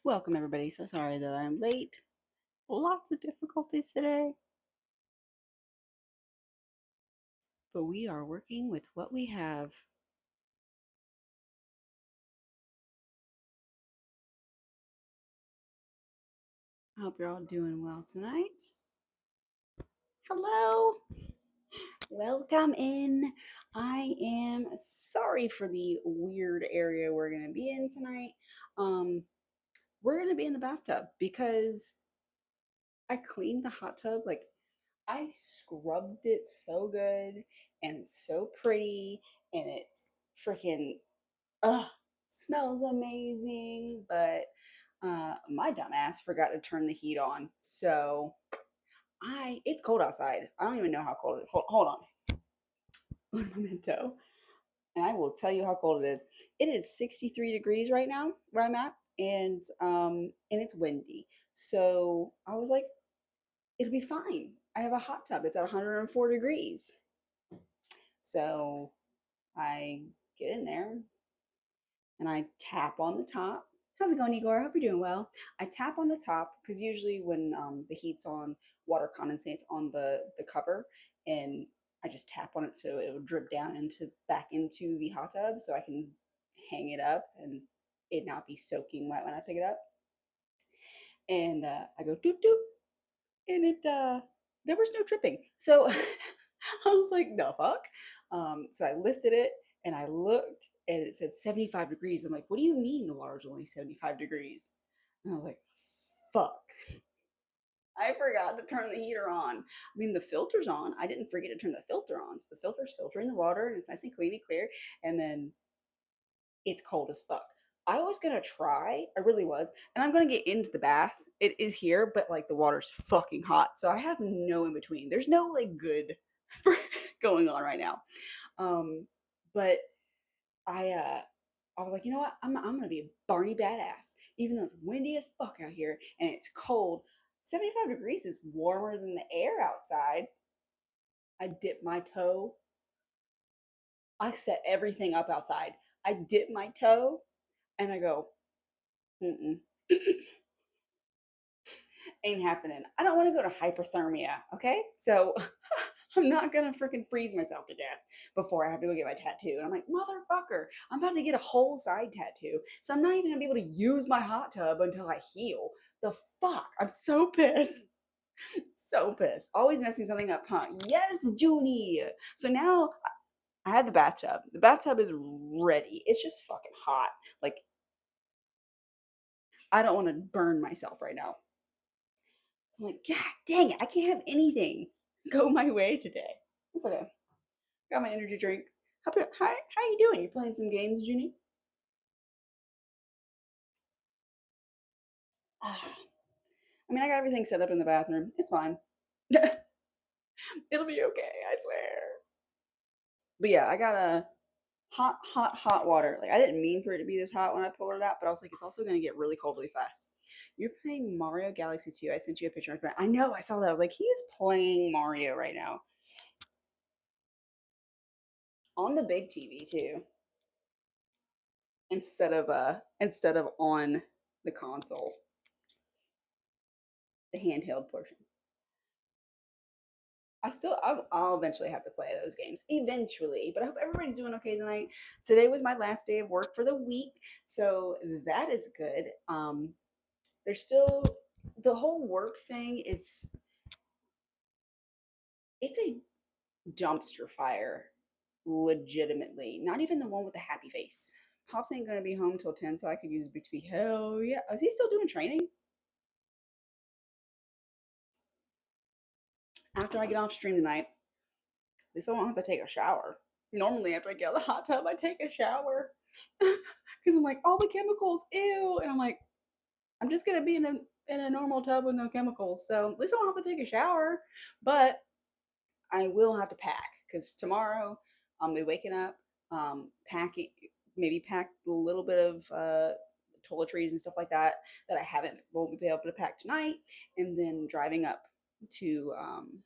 Welcome, everybody. So sorry that I'm late. Lots of difficulties today, but we are working with what we have. I hope you're all doing well tonight. Hello, welcome in. I am sorry for the weird area we're going to be in tonight. Um, we're going to be in the bathtub because I cleaned the hot tub. Like, I scrubbed it so good and so pretty, and it's freaking smells amazing, but my dumbass forgot to turn the heat on. So it's cold outside. I don't even know how cold it is. Hold on. Un momento. And I will tell you how cold it is. It is 63 degrees right now where I'm at, and it's windy. So I was like, it'll be fine. I have a hot tub. It's at 104 degrees. So I get in there, and I tap on the top. How's it going, Igor? I hope you're doing well. I tap on the top because usually when the heat's on, water condensates on the cover, and I just tap on it so it will drip down into back into the hot tub, so I can hang it up and it not be soaking wet when I pick it up. And I go doop doop, and it there was no dripping. So I was like, the fuck? So I lifted it and I looked and it said 75 degrees. I'm like, what do you mean the water's only 75 degrees? And I was like, fuck. I forgot to turn the heater on. I mean, the filter's on. I didn't forget to turn the filter on. So the filter's filtering the water and it's nice and clean and clear. And then it's cold as fuck. I was gonna try, I really was, and I'm gonna get into the bath. It is here, but like the water's fucking hot, so I have no in between. There's no like good for going on right now. But I was like, you know what? I'm gonna be a Barney badass, even though it's windy as fuck out here and it's cold. 75 degrees is warmer than the air outside. I dip my toe. I set everything up outside. I dip my toe and I go, mm-mm. Ain't happening. I don't want to go to hyperthermia, okay? So I'm not gonna freaking freeze myself to death before I have to go get my tattoo. And I'm like, motherfucker, I'm about to get a whole side tattoo. So I'm not even gonna be able to use my hot tub until I heal. The fuck? I'm so pissed. So pissed. Always messing something up, huh? Yes, Junie. So now I have the bathtub. The bathtub is ready. It's just fucking hot. Like, I don't want to burn myself right now. So I'm like, God dang it, I can't have anything go my way today. It's okay. Got my energy drink. How you doing? You playing some games, Junie? Ah, I mean, I got everything set up in the bathroom. It's fine. It'll be okay, I swear. But yeah, I got a hot water. Like, I didn't mean for it to be this hot when I pulled it out, but I was like, it's also gonna get really cold really fast. You're playing Mario Galaxy 2. I sent you a picture on friend. I know, I saw that. I was like, he's playing Mario right now. On the big TV too. Instead of on the console, the handheld portion. I'll eventually have to play those games eventually, but I hope everybody's doing okay tonight. Today was my last day of work for the week, so that is good. There's still the whole work thing. It's a dumpster fire, legitimately. Not even the one with the happy face. Pops ain't gonna be home till 10, so I could use Big T V. Hell yeah! Is he still doing training? After I get off stream tonight, at least I won't have to take a shower. Normally, after I get out of the hot tub, I take a shower because I'm like, all the chemicals, ew. And I'm like, I'm just gonna be in a normal tub with no chemicals, so at least I won't have to take a shower. But I will have to pack because tomorrow I'll be waking up, packing, maybe pack a little bit of toiletries and stuff like that I haven't won't be able to pack tonight, and then driving up to um,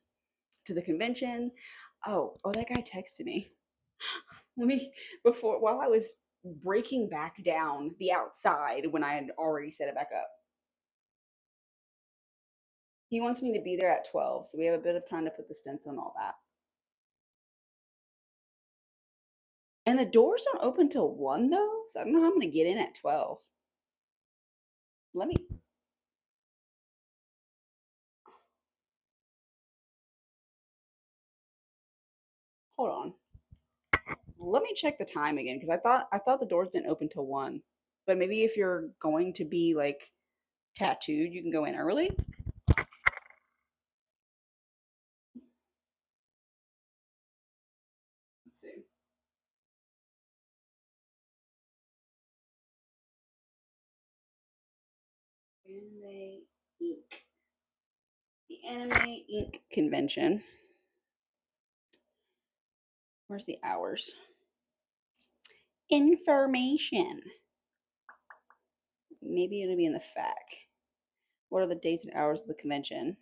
to the convention. Oh, that guy texted me. Let me before while I was breaking back down the outside when I had already set it back up. He wants me to be there at 12, so we have a bit of time to put the stencil and all that. And the doors don't open till 1 though, so I don't know how I'm gonna get in at 12. Let me hold on. Let me check the time again because I thought the doors didn't open till 1. But maybe if you're going to be like tattooed, you can go in early. Let's see. Anime Ink. The Anime Ink convention. Where's the hours? Information. Maybe it'll be in the FAQ. What are the dates and hours of the convention?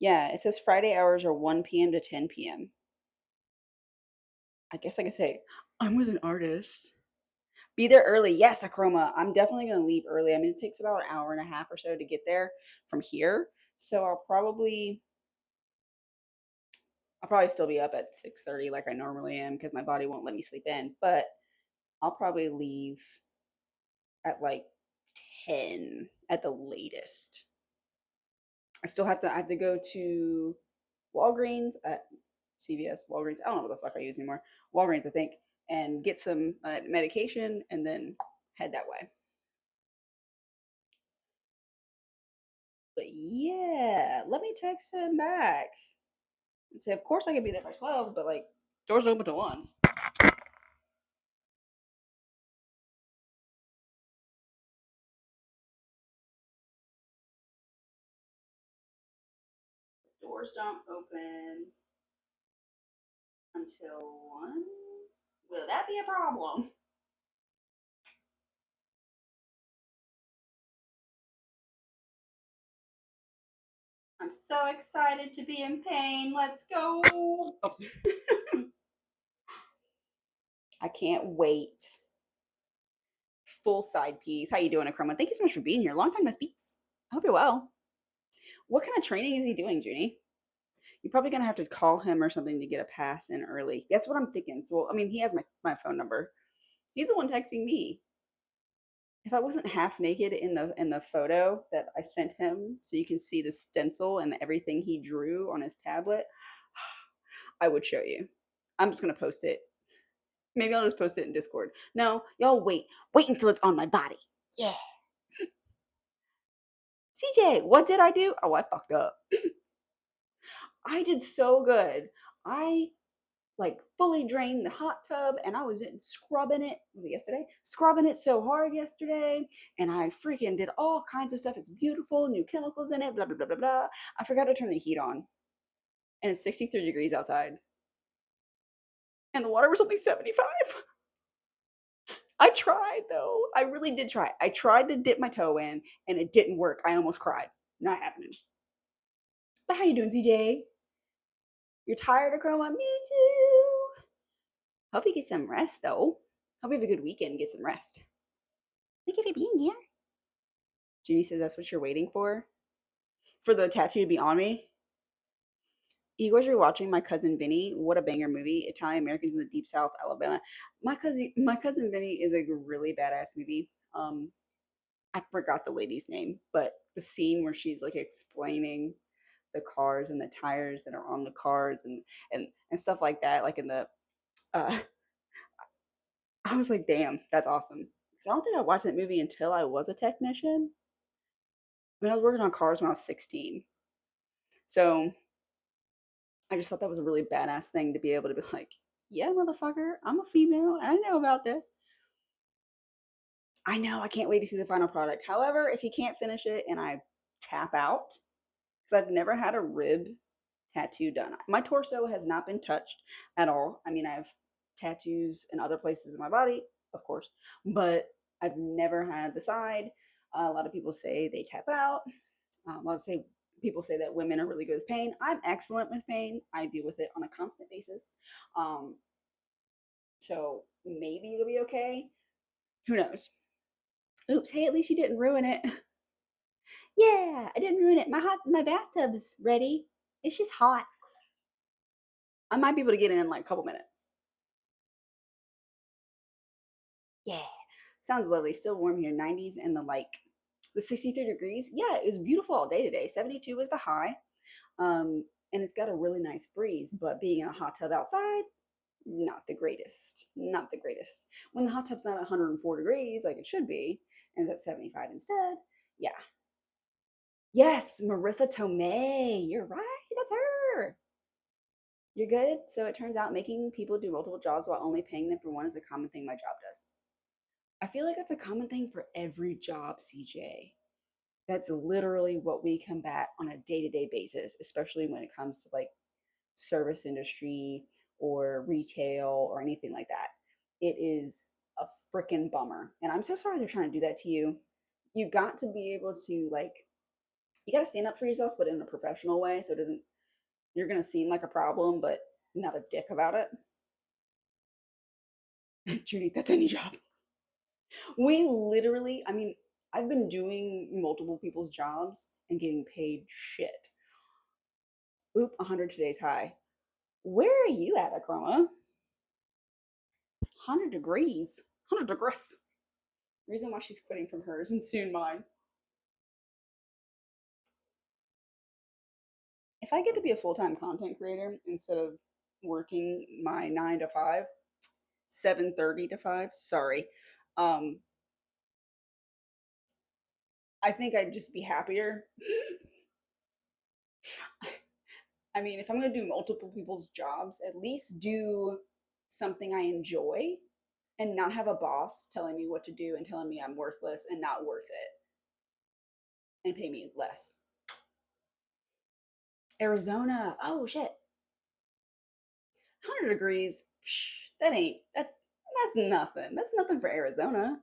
Yeah, it says Friday hours are 1 p.m. to 10 p.m. I guess I could say, I'm with an artist. Be there early. Yes, Akroma. I'm definitely going to leave early. I mean, it takes about an hour and a half or so to get there from here. So I'll probably still be up at 6:30 like I normally am because my body won't let me sleep in. But I'll probably leave at like 10 at the latest. I have to go to Walgreens at CVS, Walgreens. I don't know what the fuck I use anymore. Walgreens, I think, and get some medication and then head that way. But yeah, let me text him back and say, of course I can be there by 12, but like doors open to 1. Doors don't open until 1. Will that be a problem? I'm so excited to be in pain. Let's go. Oops. I can't wait. Full side piece. How you doing, Akroma? Thank you so much for being here. Long time no speak. I hope you're well. What kind of training is he doing, Junie? You're probably gonna have to call him or something to get a pass in early. That's what I'm thinking. So, I mean, he has my phone number. He's the one texting me. If I wasn't half naked in the photo that I sent him, so you can see the stencil and everything he drew on his tablet, I would show you. I'm just gonna post it. Maybe I'll just post it in Discord. No, y'all wait until it's on my body. Yeah. CJ, what did I do? Oh, I fucked up. I did so good. I like fully drained the hot tub and I was in scrubbing it. Was it yesterday? Scrubbing it so hard yesterday. And I freaking did all kinds of stuff. It's beautiful, new chemicals in it, blah, blah, blah, blah, blah. I forgot to turn the heat on. And it's 63 degrees outside. And the water was only 75. I tried though. I really did try. I tried to dip my toe in and it didn't work. I almost cried. Not happening. But how you doing, CJ? You're tired of growing up? Me too. Hope you get some rest though. Hope you have a good weekend and get some rest. Thank you for being here. Junie says that's what you're waiting for? For the tattoo to be on me? You guys are watching My Cousin Vinny. What a banger movie. Italian Americans in the Deep South, Alabama. My cousin Vinny is a really badass movie. I forgot the lady's name, but the scene where she's like explaining the cars and the tires that are on the cars and stuff like that, like in the uh I was like, damn, that's awesome. Because I don't think I watched that movie until I was a technician. I mean, I was working on cars when I was 16. So I just thought that was a really badass thing to be able to be like, yeah, motherfucker, I'm a female and I know about this. I know, I can't wait to see the final product. However, if he can't finish it and I tap out, because I've never had a rib tattoo done. My torso has not been touched at all. I mean, I have tattoos in other places in my body, of course, but I've never had the side. A lot of people say they tap out. Let's say people say that women are really good with pain. I'm excellent with pain. I deal with it on a constant basis. Um, so maybe it'll be okay. Who knows? Oops, hey, at least you didn't ruin it. Yeah, I didn't ruin it. My bathtub's ready. It's just hot. I might be able to get in like a couple minutes. Yeah. Sounds lovely. Still warm here. 90s and the 63 degrees. Yeah, it was beautiful all day today. 72 was the high. And it's got a really nice breeze, but being in a hot tub outside, not the greatest. Not the greatest. When the hot tub's not 104 degrees like it should be, and it's at 75 instead, yeah. Yes, Marissa Tomei. You're right. That's her. You're good. So it turns out making people do multiple jobs while only paying them for one is a common thing my job does. I feel like that's a common thing for every job, CJ. That's literally what we combat on a day-to-day basis, especially when it comes to like service industry or retail or anything like that. It is a freaking bummer. And I'm so sorry they're trying to do that to you. You got to be able to you got to stand up for yourself, but in a professional way. So it doesn't, you're going to seem like a problem, but not a dick about it. Judy, that's any job. We literally, I mean, I've been doing multiple people's jobs and getting paid shit. Oop, 100 today's high. Where are you at, Akroma? 100 degrees. 100 degrees. Reason why she's quitting from hers and soon mine. If I get to be a full time content creator instead of working my 9 to 5, 7:30 to 5, sorry, um, I think I'd just be happier. I mean, if I'm going to do multiple people's jobs, at least do something I enjoy and not have a boss telling me what to do and telling me I'm worthless and not worth it and pay me less. Arizona. Oh shit. 100 degrees. Psh, that's nothing. That's nothing for Arizona.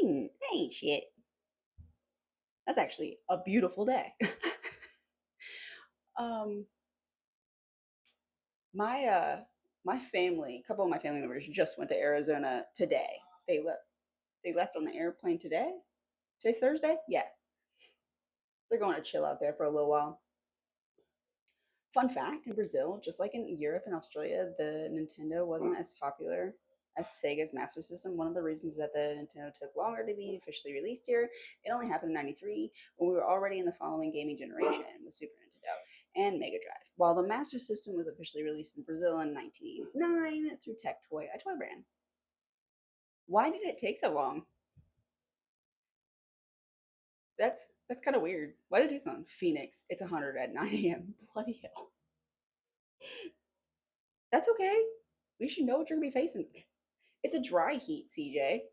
Ain't shit. That's actually a beautiful day. um my my family, a couple of my family members just went to Arizona today. They left on the airplane today. Today's Thursday? Yeah. They're going to chill out there for a little while. Fun fact, in Brazil, just like in Europe and Australia, the Nintendo wasn't as popular as Sega's Master System. One of the reasons that the Nintendo took longer to be officially released here, it only happened in 93 when we were already in the following gaming generation with Super Nintendo and Mega Drive. While the Master System was officially released in Brazil in 1989 through Tech Toy, a toy brand. Why did it take so long? That's kind of weird. Why did it do something? Phoenix, it's 100 at 9 a.m. Bloody hell. That's okay. At least you know what you're gonna be facing. It's a dry heat, CJ.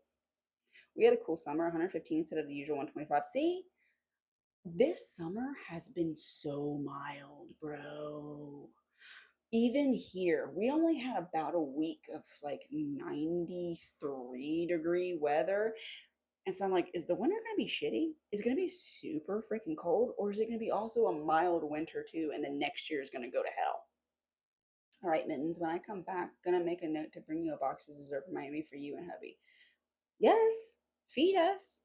We had a cool summer, 115 instead of the usual 125. See, this summer has been so mild, bro. Even here, we only had about a week of like 93-degree weather. And so I'm like, is the winter gonna be shitty? Is it gonna be super freaking cold? Or is it gonna be also a mild winter too? And then next year is gonna go to hell. All right, Mittens, when I come back, gonna make a note to bring you a box of dessert from Miami for you and hubby. Yes, feed us.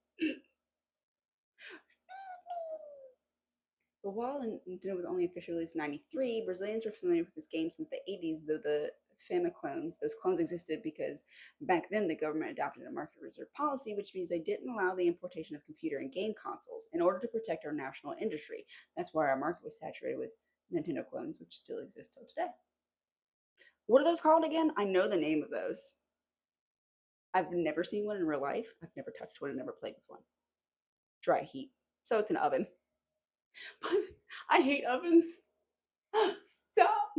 But while Nintendo was only officially released in 93, Brazilians were familiar with this game since the 80s, though the Famiclones, those clones existed because back then the government adopted a market reserve policy, which means they didn't allow the importation of computer and game consoles in order to protect our national industry. That's why our market was saturated with Nintendo clones, which still exist till today. What are those called again? I know the name of those. I've never seen one in real life. I've never touched one and never played with one. Dry heat. So it's an oven. But I hate ovens. Stop.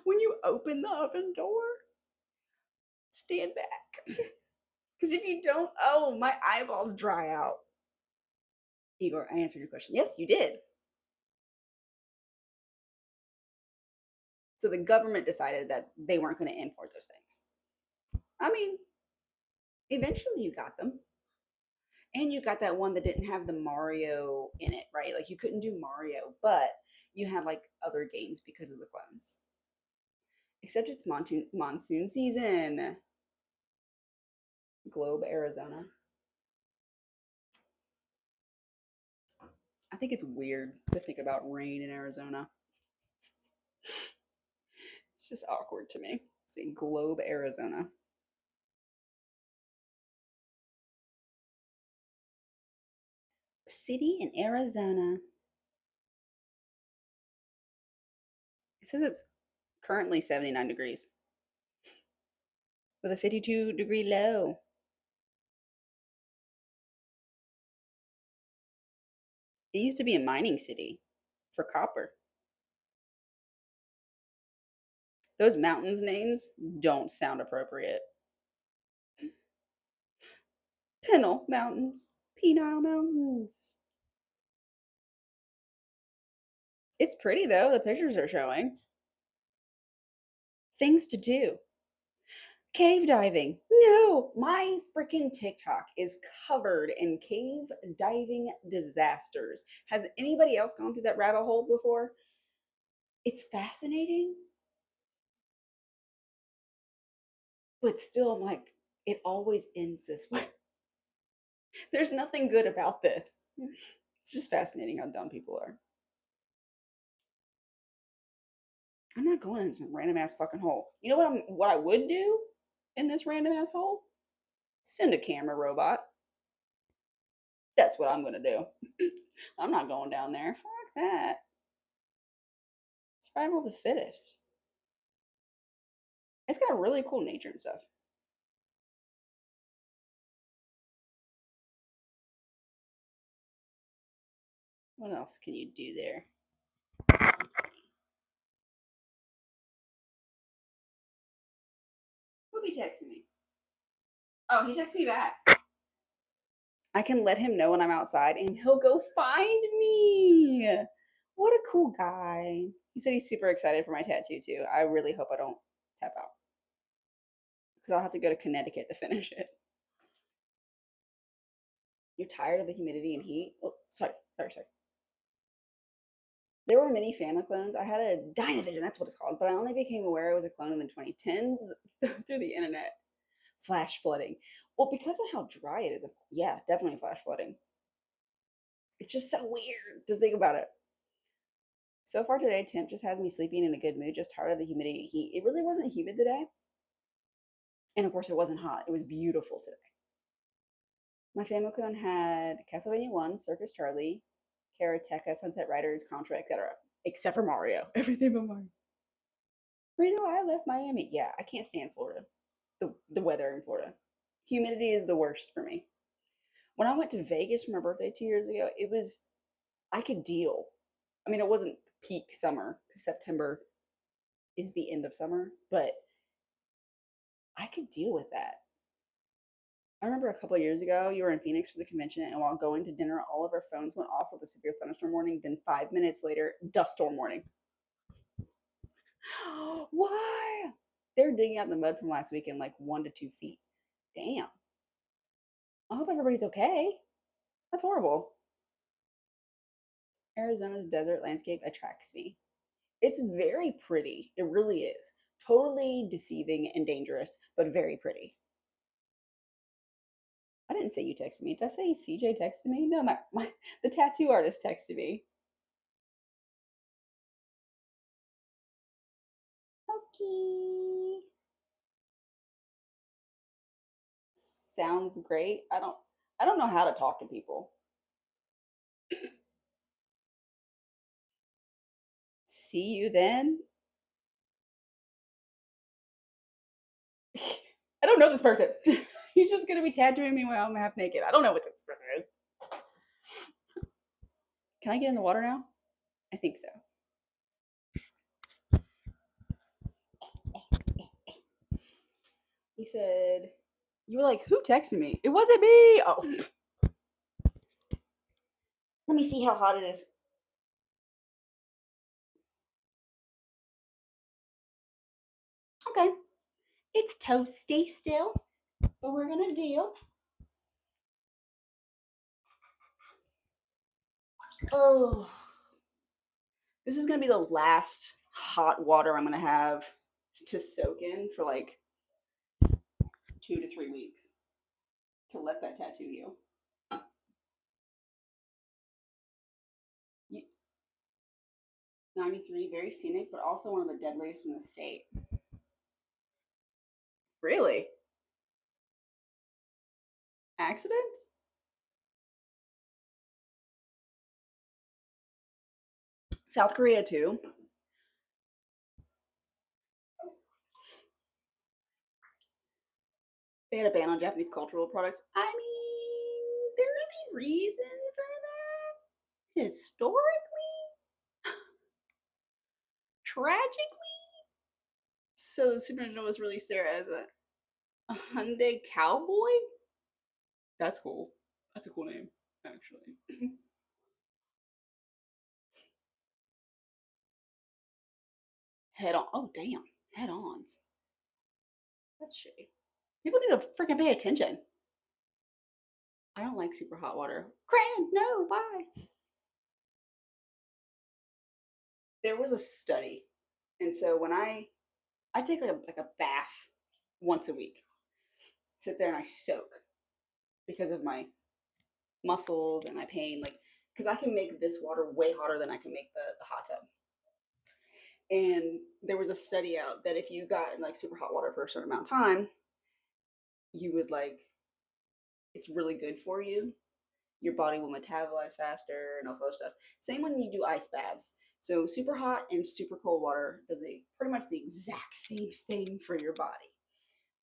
When you open the oven door, stand back. Because if you don't, oh, my eyeballs dry out. Igor, I answered your question. Yes, you did. So the government decided that they weren't going to import those things. I mean, eventually you got them. And you got that one that didn't have the Mario in it, right? Like you couldn't do Mario, but you had like other games because of the clones. Except it's monsoon season. Globe, Arizona. I think it's weird to think about rain in Arizona. It's just awkward to me. See, Globe, Arizona. City in Arizona. It says it's currently 79 degrees with a 52-degree low. It used to be a mining city for copper. Those mountains names don't sound appropriate. Pennell Mountains, Penile Mountains. It's pretty though, the pictures are showing. Things to do. Cave diving. No, my freaking TikTok is covered in cave diving disasters. Has anybody else gone through that rabbit hole before? It's fascinating, but still, I'm like, it always ends this way. There's nothing good about this. It's just fascinating how dumb people are. I'm not going into some random ass fucking hole. You know what I would do in this random ass hole? Send a camera robot. That's what I'm gonna do. I'm not going down there. Fuck that. Survival of the fittest. It's got really cool nature and stuff. What else can you do there? Who'll be texting me? Oh, he texted me back. I can let him know when I'm outside and he'll go find me. What a cool guy. He said he's super excited for my tattoo too. I really hope I don't tap out because I'll have to go to Connecticut to finish it. You're tired of the humidity and heat? Oh, sorry. There were many family clones. I had a Dynavision, that's what it's called, but I only became aware it was a clone in the 2010s through the internet. Flash flooding. Well, because of how dry it is, yeah, definitely flash flooding. It's just so weird to think about it. So far today, temp just has me sleeping in a good mood, just tired of the humidity and heat. It really wasn't humid today. And of course, it wasn't hot. It was beautiful today. My family clone had Castlevania 1, Circus Charlie, Karateka, Sunset Riders, Contra, etc. Except for Mario. Everything but Mario. Reason why I left Miami. Yeah, I can't stand Florida. The weather in Florida. Humidity is the worst for me. When I went to Vegas for my birthday 2 years ago, I could deal. I mean, it wasn't peak summer because September is the end of summer, but I could deal with that. I remember a couple of years ago, you were in Phoenix for the convention, and while going to dinner, all of our phones went off with a severe thunderstorm warning. Then 5 minutes later, dust storm warning. Why? They're digging out the mud from last weekend like 1 to 2 feet. Damn. I hope everybody's okay. That's horrible. Arizona's desert landscape attracts me. It's very pretty. It really is. Totally deceiving and dangerous, but very pretty. I didn't say you texted me. Did I say CJ texted me? No, the tattoo artist texted me. Okay. Sounds great. I don't know how to talk to people. See you then. I don't know this person. He's just gonna be tattooing me while I'm half naked. I don't know what this person is. Can I get in the water now? I think so. He said, "You were like, who texted me? It wasn't me." Oh, let me see how hot it is. Okay, it's toasty still, but we're gonna deal. Oh, this is gonna be the last hot water I'm gonna have to soak in for like 2 to 3 weeks. to let that tattoo heal. 93, very scenic, but also one of the deadliest in the state. Really? Accidents? South Korea too. They had a ban on Japanese cultural products. I mean, there is a reason for that. Historically, tragically. So the Super Nintendo was released there as a Hyundai Cowboy. That's cool. That's a cool name, actually. Head on. Oh, damn. Head ons. That's shitty. People need to freaking pay attention. I don't like super hot water. Gran, no, bye. There was a study, and so when I take like a bath once a week, sit there and I soak because of my muscles and my pain, like because I can make this water way hotter than I can make the hot tub. And there was a study out that if you got in like super hot water for a certain amount of time, you would like it's really good for you. Your body will metabolize faster and all this other stuff. Same when you do ice baths. So super hot and super cold water does pretty much the exact same thing for your body.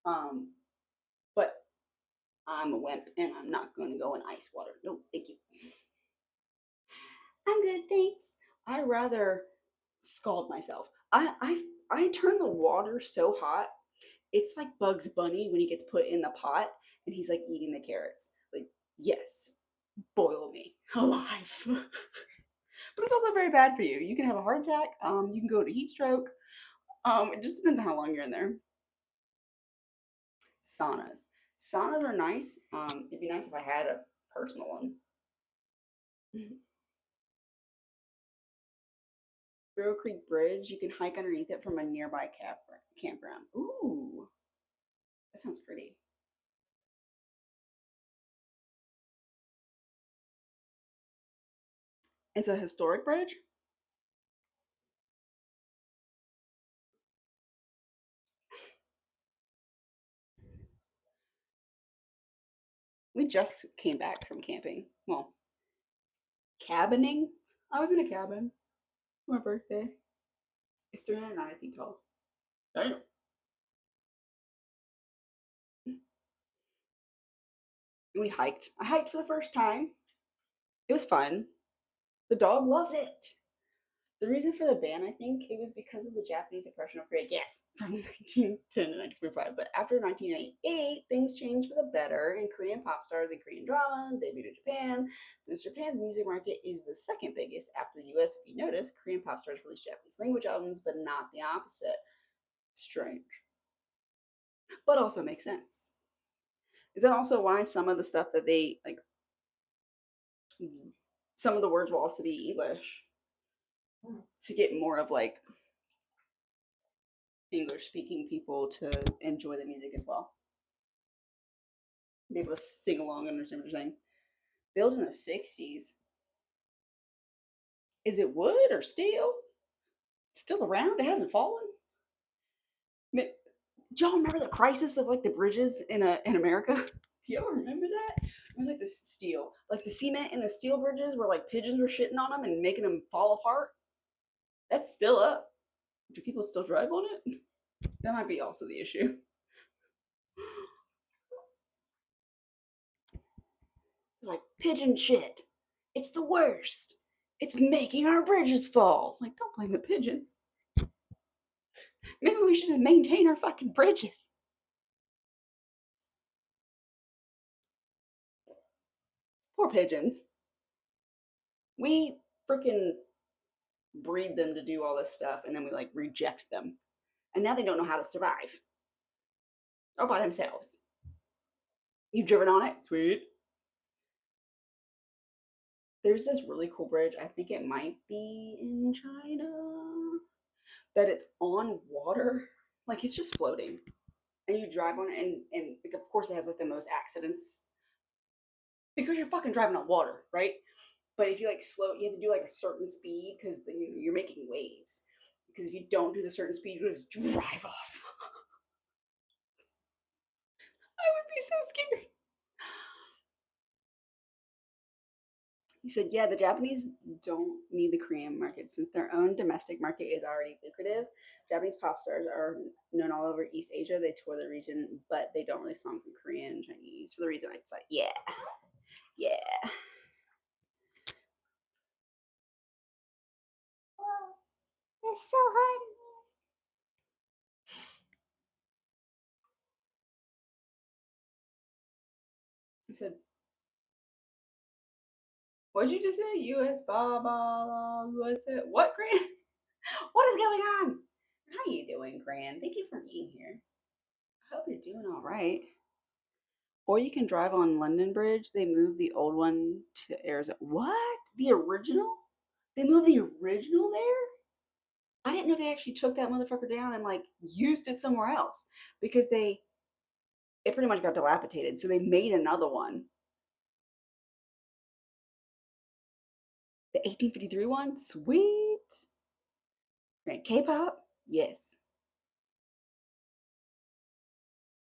Um, but I'm a wimp and I'm not going to go in ice water. No, thank you. I'm good, thanks. I'd rather scald myself. I turn the water so hot. It's like Bugs Bunny when he gets put in the pot and he's like eating the carrots. Like, yes, boil me alive. But it's also very bad for you. You can have a heart attack. You can go to heat stroke. It just depends on how long you're in there. Saunas. Saunas are nice. It'd be nice if I had a personal one. Squirrel Creek Bridge. You can hike underneath it from a nearby campground. Ooh, that sounds pretty. It's a historic bridge. We just came back from camping. Well, cabining. I was in a cabin for my birthday. It's 309 feet tall. Damn. We hiked. I hiked for the first time. It was fun. The dog loved it. The reason for the ban, I think, it was because of the Japanese oppression of Korea. Yes, from 1910 to 1945. But after 1998, things changed for the better, and Korean pop stars and Korean dramas debuted in Japan. Since Japan's music market is the second biggest after the US, if you notice, Korean pop stars release Japanese language albums, but not the opposite. Strange. But also makes sense. Is that also why some of the stuff that they like, some of the words will also be English to get more of like English speaking people to enjoy the music as well? Be able to sing along and understand what you're saying. Built in the 60s. Is it wood or steel? It's still around? It hasn't fallen? Do y'all remember the crisis of like the bridges in America? Do y'all remember that? It was like the steel, like the cement in the steel bridges where like pigeons were shitting on them and making them fall apart. That's still up. Do people still drive on it? That might be also the issue. Like pigeon shit. It's the worst. It's making our bridges fall. Like, don't blame the pigeons. Maybe we should just maintain our fucking bridges. Poor pigeons. We freaking breed them to do all this stuff and then we like reject them. And now they don't know how to survive all by themselves. You've driven on it? Sweet. There's this really cool bridge. I think it might be in China. That it's on water. Like it's just floating. And you drive on it and like, of course it has like the most accidents. because you're fucking driving on water, right? But if you like slow, you have to do like a certain speed because you're making waves. Because if you don't do the certain speed, you just drive off. I would be so scared. He said, yeah, the Japanese don't need the Korean market since their own domestic market is already lucrative. Japanese pop stars are known all over East Asia. They tour the region, but they don't release songs in Korean and Chinese for the reason I said, yeah, yeah. Whoa, it's so hard. He said, what'd you just say? US Baba, USA. What, Gran? What is going on? How are you doing, Gran? Thank you for being here. I hope you're doing all right. Or you can drive on London Bridge. They moved the old one to Arizona. What? The original? They moved the original there? I didn't know they actually took that motherfucker down and like used it somewhere else because it pretty much got dilapidated. So they made another one. The 1853 one? Sweet. Right, K-pop? Yes.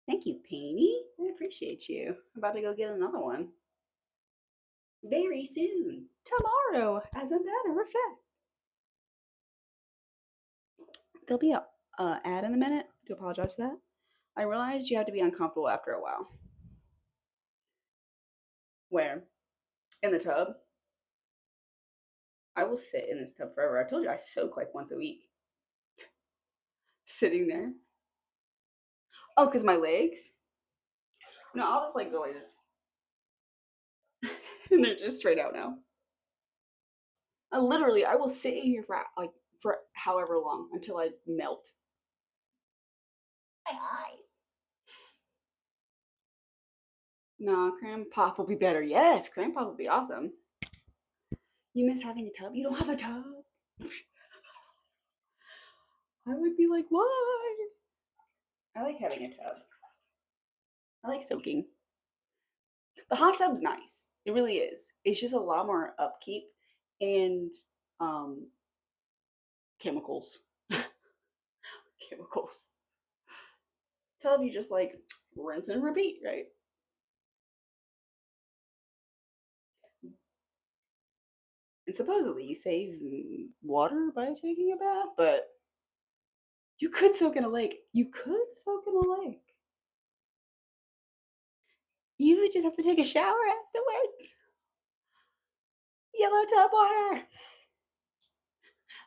Thank you, Painty. I appreciate you. I'm about to go get another one. Very soon. Tomorrow, as a matter of fact. There'll be a ad in a minute. I do apologize for that. I realized you have to be uncomfortable after a while. Where? In the tub? I will sit in this tub forever. I told you I soak like once a week. Sitting there. Oh, because my legs? No, I'll just like go like this. And they're just straight out now. I will sit in here for however long until I melt. My eyes. Nah, cram pop will be better. Yes, cram pop would be awesome. You miss having a tub? You don't have a tub? I would be like, why? I like having a tub. I like soaking. The hot tub's nice. It really is. It's just a lot more upkeep and um chemicals. Chemicals. Tub you just like rinse and repeat, right? And supposedly you save water by taking a bath, but you could soak in a lake. You could soak in a lake. You would just have to take a shower afterwards. Yellow tub water.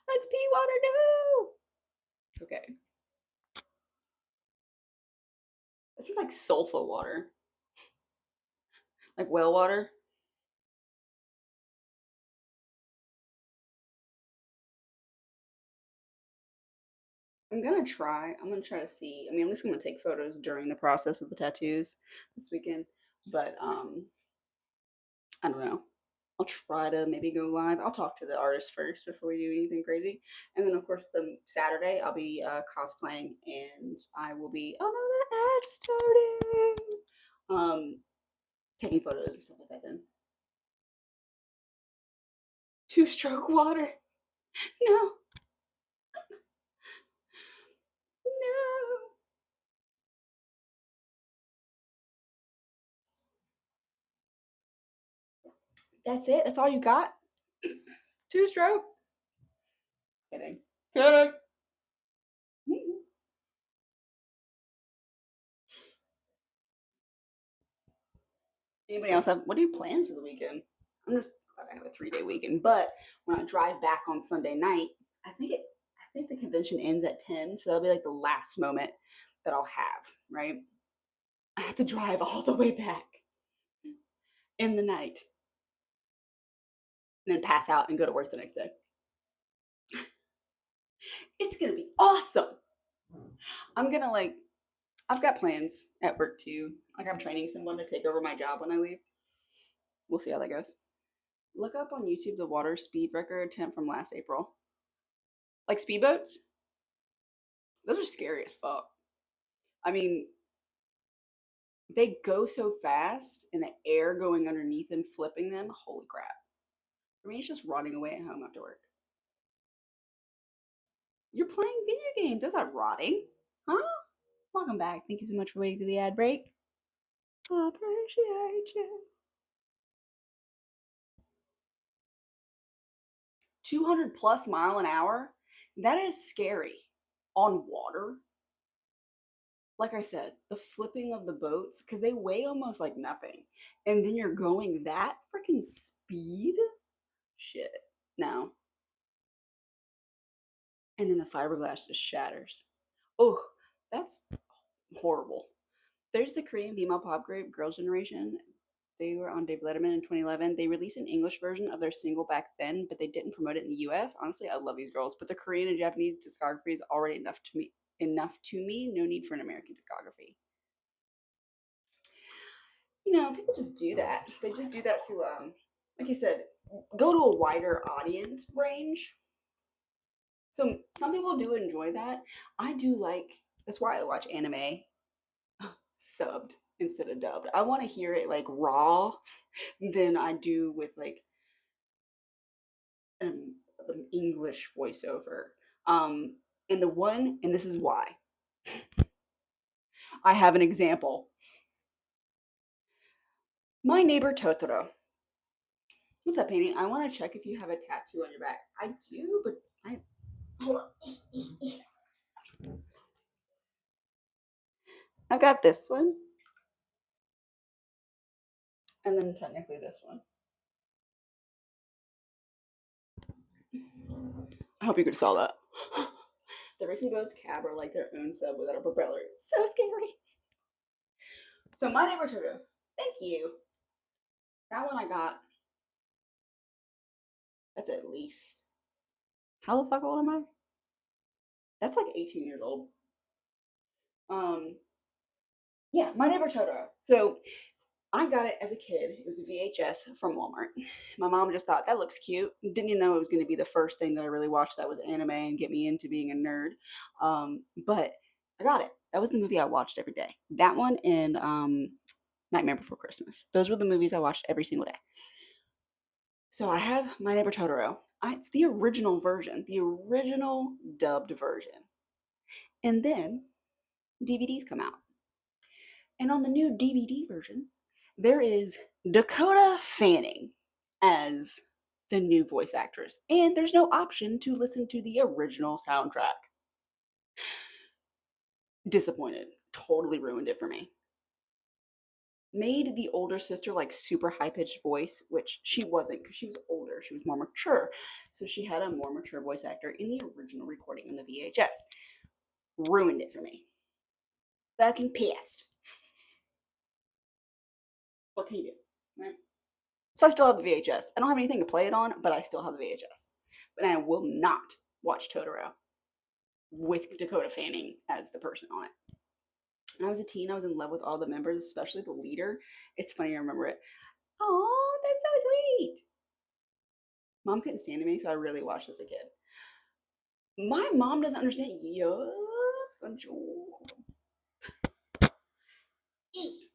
Let's pee water. No. It's okay. This is like sulfa water, like well water. I'm gonna try to see. I mean, at least I'm gonna take photos during the process of the tattoos this weekend. But I don't know. I'll try to maybe go live. I'll talk to the artist first before we do anything crazy. And then of course the Saturday I'll be cosplaying and I will be oh no, the ad starting. Taking photos and stuff like that then. Two-stroke water. No, no. That's it. That's all you got. Two-stroke. Kidding. Kidding. Anybody else have? What are your plans for the weekend? I'm just glad I have a 3 day weekend. But when I drive back on Sunday night, I think it. I think the convention ends at 10, so that'll be like the last moment that I'll have. Right? I have to drive all the way back in the night and then pass out and go to work the next day. It's gonna be awesome. I'm gonna like. I've got plans at work too. Like I'm training someone to take over my job when I leave. We'll see how that goes. Look up on YouTube the water speed record attempt from last April. Like speedboats? Those are scary as fuck. I mean, They go so fast and the air going underneath them, flipping them. Holy crap. For me, it's just rotting away at home after work. You're playing video games. That's not rotting. Huh? Welcome back. Thank you so much for waiting through the ad break. I appreciate you. 200 plus mile an hour? That is scary. On water? Like I said, the flipping of the boats, because they weigh almost like nothing. And then you're going that freaking speed? Shit. No. And then the fiberglass just shatters. Oh, that's horrible. There's the Korean female pop group Girls' Generation. They were on Dave Letterman in 2011. They released an English version of their single back then, but they didn't promote it in the US. Honestly, I love these girls, but the Korean and Japanese discography is already enough to me. Enough to me. No need for an American discography. People just do that. They just do that to like you said, go to a wider audience range. So some people do enjoy that. I do like that's why I watch anime subbed instead of dubbed. I want to hear it like raw than I do with like an English voiceover. Um, and this is why. I have an example. My neighbor Totoro. What's up, painting? I want to check if you have a tattoo on your back. I do, but I hold on. I've got this one, and then technically this one. I hope you could saw that. The racing boats cab are like their own sub without a propeller. It's so scary. So my neighbor Totoro. Thank you. That one I got. That's at least. How the fuck old am I? That's like 18 years old. Um, yeah, my neighbor Totoro. So I got it as a kid. It was a VHS from Walmart. My mom just thought that looks cute. Didn't even know it was going to be the first thing that I really watched that was anime and get me into being a nerd. But I got it. That was the movie I watched every day. That one and Nightmare Before Christmas. Those were the movies I watched every single day. So I have My Neighbor Totoro. It's the original version, the original dubbed version. And then DVDs come out. And on the new DVD version, there is Dakota Fanning as the new voice actress. And there's no option to listen to the original soundtrack. Disappointed. Totally ruined it for me. Made the older sister like super high pitched voice, which she wasn't because she was older. She was more mature. So she had a more mature voice actor in the original recording on the VHS. Ruined it for me. Fucking pissed. What can you do? Right? So I still have the VHS. I don't have anything to play it on, but I still have the VHS. But I will not watch Totoro with Dakota Fanning as the person on it. When I was a teen, I was in love with all the members, especially the leader. It's funny, I remember it. Oh, that's so sweet. Mom couldn't stand me, so I really watched as a kid. My mom doesn't understand. Yes, control. Eat.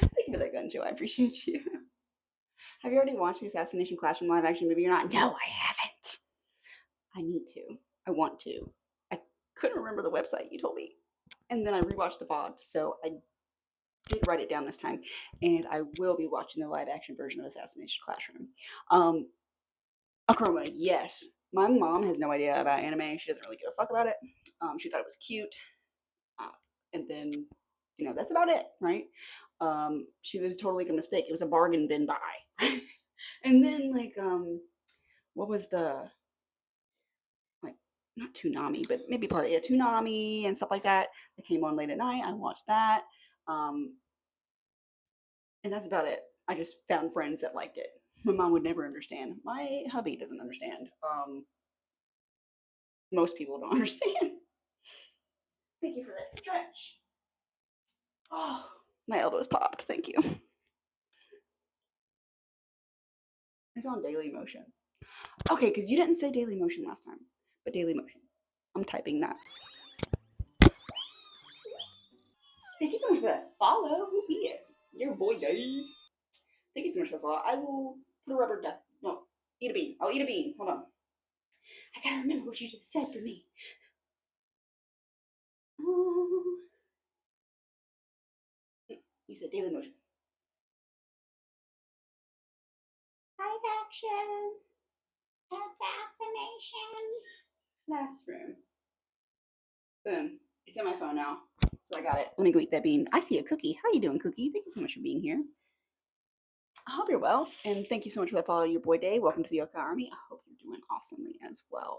Thank you for that gun, Joe. I appreciate you. Have you already watched the Assassination Classroom live action movie or not? No, I haven't. I need to. I want to. I couldn't remember the website you told me. And then I rewatched the VOD, so I did write it down this time. And I will be watching the live action version of Assassination Classroom. Akroma, yes. My mom has no idea about anime. She doesn't really give a fuck about it. She thought it was cute. Uh, and then, that's about it, right? She was totally a mistake. It was a bargain bin buy. And then, like, what was the like not Toonami, but maybe part of Toonami and stuff like that. That came on late at night. I watched that, um, and that's about it. I just found friends that liked it. My mom would never understand. My hubby doesn't understand. Most people don't understand. Thank you for that stretch. Oh, my elbows popped. Thank you. It's on Daily Motion. Okay, because you didn't say Daily Motion last time, but Daily Motion. I'm typing that. Thank you so much for that follow. Who be it? Your boy Dave. Thank you so much for the follow. I will put a rubber duck. No, eat a bean. I'll eat a bean. Hold on. I gotta remember what you just said to me. You said daily motion. Live action. Assassination. Classroom. Boom. It's in my phone now. So I got it. Let me go eat that bean. I see a cookie. How you doing, Cookie? Thank you so much for being here. I hope you're well. And thank you so much for that follow, your boy Dave. Welcome to the Oka Army. I hope you're doing awesomely as well.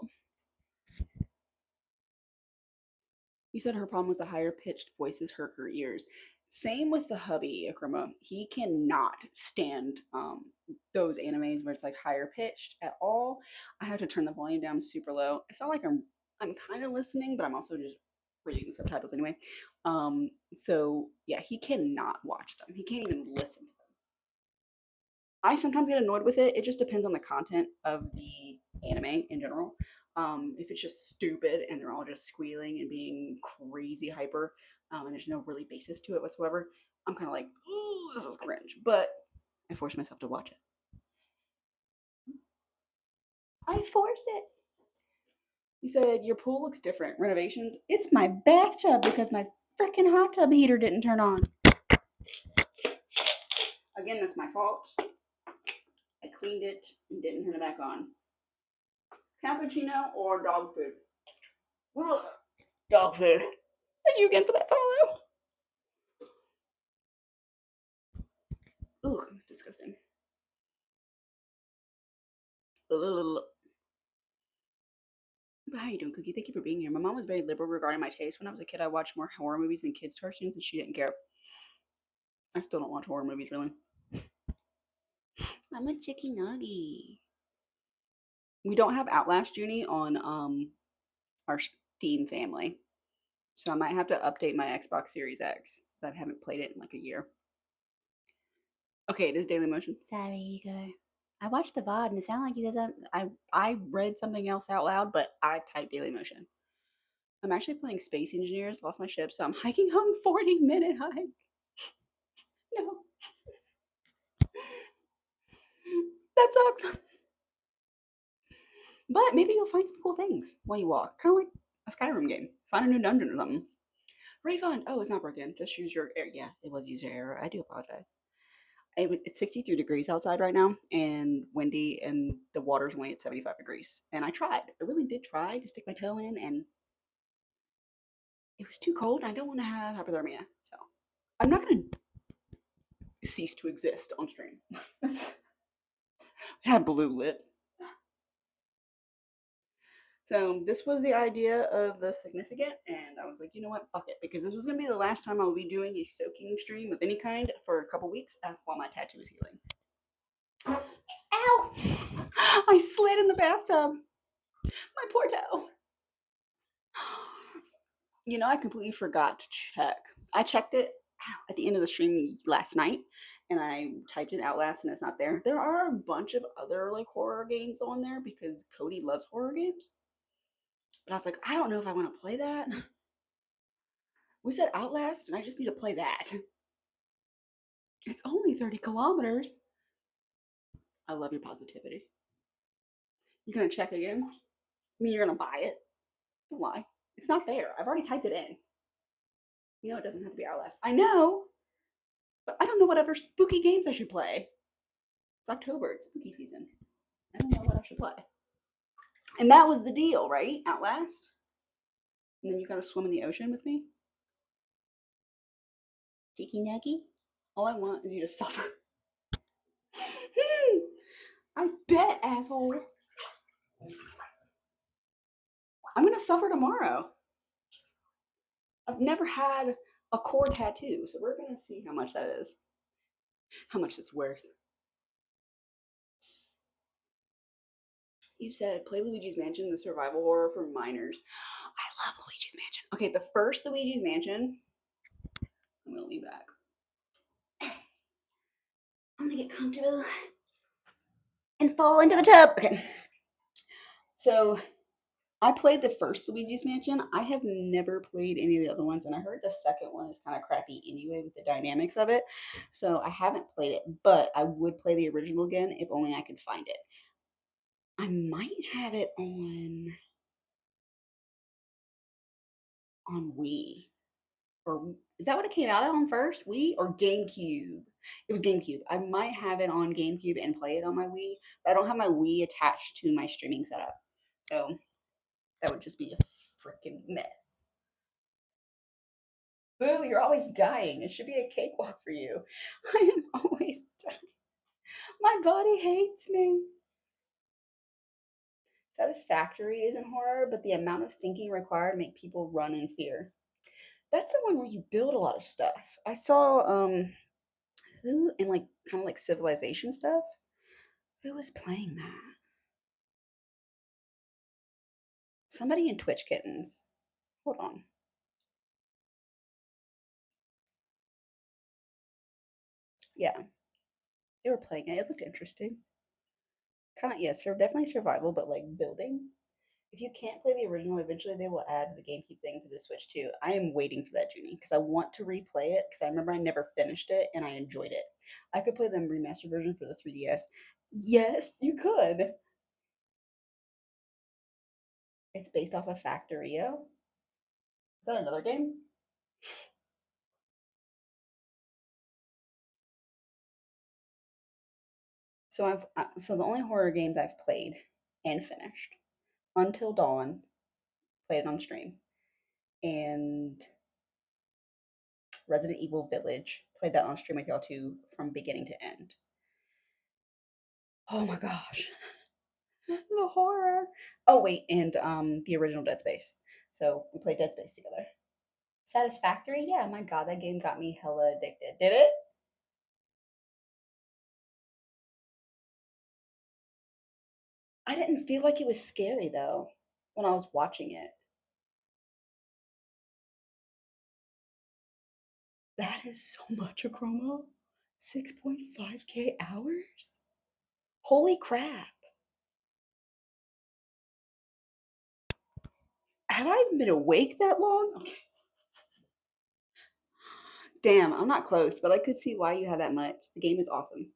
You said her problem was the higher pitched voices hurt her ears. Same with the hubby, Akrama. He cannot stand those animes where it's like higher pitched at all. I have to turn the volume down super low. It's not like I'm kind of listening, but I'm also just reading the subtitles anyway. So yeah, he cannot watch them. He can't even listen to them. I sometimes get annoyed with it. It just depends on the content of the anime in general. If it's just stupid and they're all just squealing and being crazy hyper, and there's no really basis to it whatsoever, I'm kind of like, ooh, this is cringe. But I force myself to watch it. I force it. You said your pool looks different. Renovations? It's my bathtub because my freaking hot tub heater didn't turn on. Again, that's my fault. I cleaned it and didn't turn it back on. Cappuccino or dog food? Ugh. Dog food. Thank you again for that follow. Ugh, disgusting. Ugh. How you doing, Cookie? Thank you for being here. My mom was very liberal regarding my taste. When I was a kid, I watched more horror movies than kids' cartoons, and she didn't care. I still don't watch horror movies, really. I'm a chicky nuggy. We don't have Outlast Junie on our Steam family, so I might have to update my Xbox Series X because I haven't played it in like a year. Okay, it is Daily Motion. Sorry, Igor. I watched the VOD and it sounded like you said something. I read something else out loud, but I typed Daily Motion. I'm actually playing Space Engineers, lost my ship, so I'm hiking home 40-minute hike. No. That sucks. But maybe you'll find some cool things while you walk. Kind of like a Skyrim game. Find a new dungeon or something. Refund. Oh, it's not broken. Just use your error. Yeah, it was user error. I do apologize. It's 63 degrees outside right now and windy, and the water's only at 75 degrees. And I tried. I really did try to stick my toe in, and it was too cold. I don't want to have hypothermia. So I'm not going to cease to exist on stream. I have blue lips. So this was the idea of the significant, and I was like, you know what, fuck it, because this is gonna be the last time I'll be doing a soaking stream of any kind for a couple weeks while my tattoo is healing. Ow! I slid in the bathtub. My poor toe. You know, I completely forgot to check. I checked it at the end of the stream last night, and I typed in Outlast, and it's not there. There are a bunch of other like horror games on there because Cody loves horror games. But I was like, I don't know if I want to play that. We said Outlast, and I just need to play that. It's only 30 kilometers. I love your positivity. You're gonna check again? I mean, you're gonna buy it? Don't lie. It's not there. I've already typed it in. You know it doesn't have to be Outlast. I know, but I don't know what other spooky games I should play. It's October. It's spooky season. I don't know what I should play. And that was the deal, right? Outlast? And then you gotta swim in the ocean with me? Cheeky nuggy? All I want is you to suffer. I bet, asshole. I'm gonna suffer tomorrow. I've never had a core tattoo, so we're gonna see how much that is. How much it's worth. You said play Luigi's Mansion, the survival horror for minors. I love Luigi's Mansion. Okay, the first Luigi's Mansion. I'm gonna lean back. I'm gonna get comfortable and fall into the tub. Okay. So I played the first Luigi's Mansion. I have never played any of the other ones, and I heard the second one is kind of crappy anyway with the dynamics of it. So I haven't played it, but I would play the original again if only I could find it. I might have it on Wii. Or is that what it came out on first? Wii or GameCube? It was GameCube. I might have it on GameCube and play it on my Wii, but I don't have my Wii attached to my streaming setup. So that would just be a freaking mess. Boo, you're always dying. It should be a cakewalk for you. I am always dying. My body hates me. Satisfactory isn't horror, but the amount of thinking required make people run in fear. That's the one where you build a lot of stuff. I saw who in like kind of like civilization stuff. Who was playing that? Somebody in Twitch Kittens. Hold on. Yeah, they were playing it. It looked interesting. Kind of, yes, definitely survival, but like building. If you can't play the original, eventually they will add the GameCube thing to the Switch too. I am waiting for that, Junie, because I want to replay it because I remember I never finished it and I enjoyed it. I could play the remastered version for the 3DS. Yes, you could. It's based off of Factorio. Is that another game? So the only horror games I've played and finished Until Dawn, played it on stream, and Resident Evil Village, played that on stream with y'all too from beginning to end. Oh my gosh, the horror. Oh wait, and the original Dead Space. So we played Dead Space together. Satisfactory? Yeah, my god, that game got me hella addicted. Did it? I didn't feel like it was scary though when I was watching it. That is so much Acroma. 6.5K hours? Holy crap. Have I even been awake that long? Damn, I'm not close, but I could see why you have that much. The game is awesome.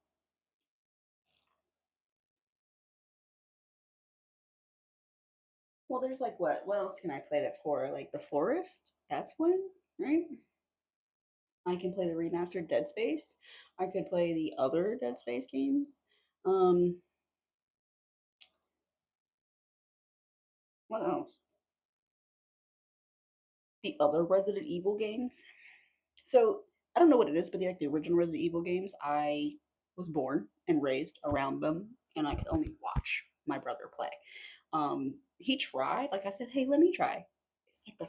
Well, there's like what? What else can I play that's horror? Like The Forest? That's one, right? I can play the remastered Dead Space. I could play the other Dead Space games. Um, what else? The other Resident Evil games. So I don't know what it is, but the original Resident Evil games, I was born and raised around them, and I could only watch my brother play. He tried, like I said, hey, let me try. It's like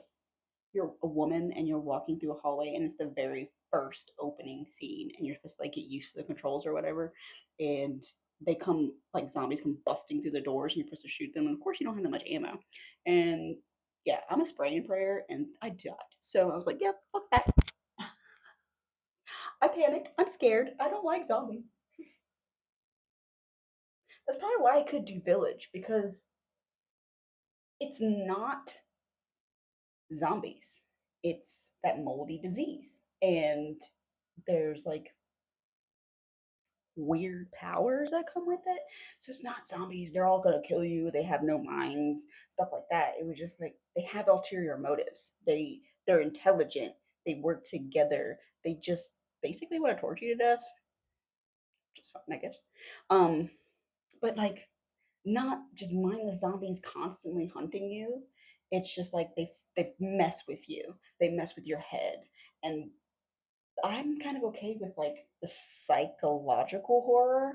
you're a woman and you're walking through a hallway, and it's the very first opening scene, and you're supposed to like get used to the controls or whatever, and they come like zombies come busting through the doors, and you're supposed to shoot them, and of course you don't have that much ammo, and yeah, I'm a spray and prayer, and I died. So I was like, yep, fuck that. I panicked. I'm scared. I don't like zombies. That's probably why I could do Village because it's not zombies. It's that moldy disease. And there's like weird powers that come with it. So it's not zombies. They're all going to kill you. They have no minds, stuff like that. It was just like they have ulterior motives. They're intelligent. They work together. They just basically want to torture you to death. Just fine, I guess. Um, but like not just mindless zombies constantly hunting you. It's just like they mess with you. They mess with your head, and I'm kind of okay with like the psychological horror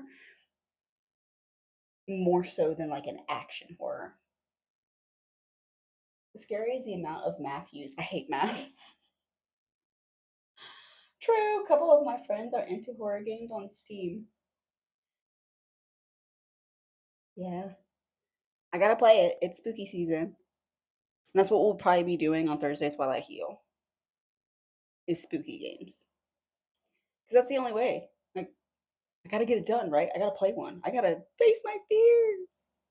more so than like an action horror. The scary is the amount of math used. I hate math. True, a couple of my friends are into horror games on Steam. Yeah, I gotta play it. It's spooky season. And that's what we'll probably be doing on Thursdays while I heal. Is spooky games because that's the only way. Like I gotta get it done, right? I gotta play one. I gotta face my fears.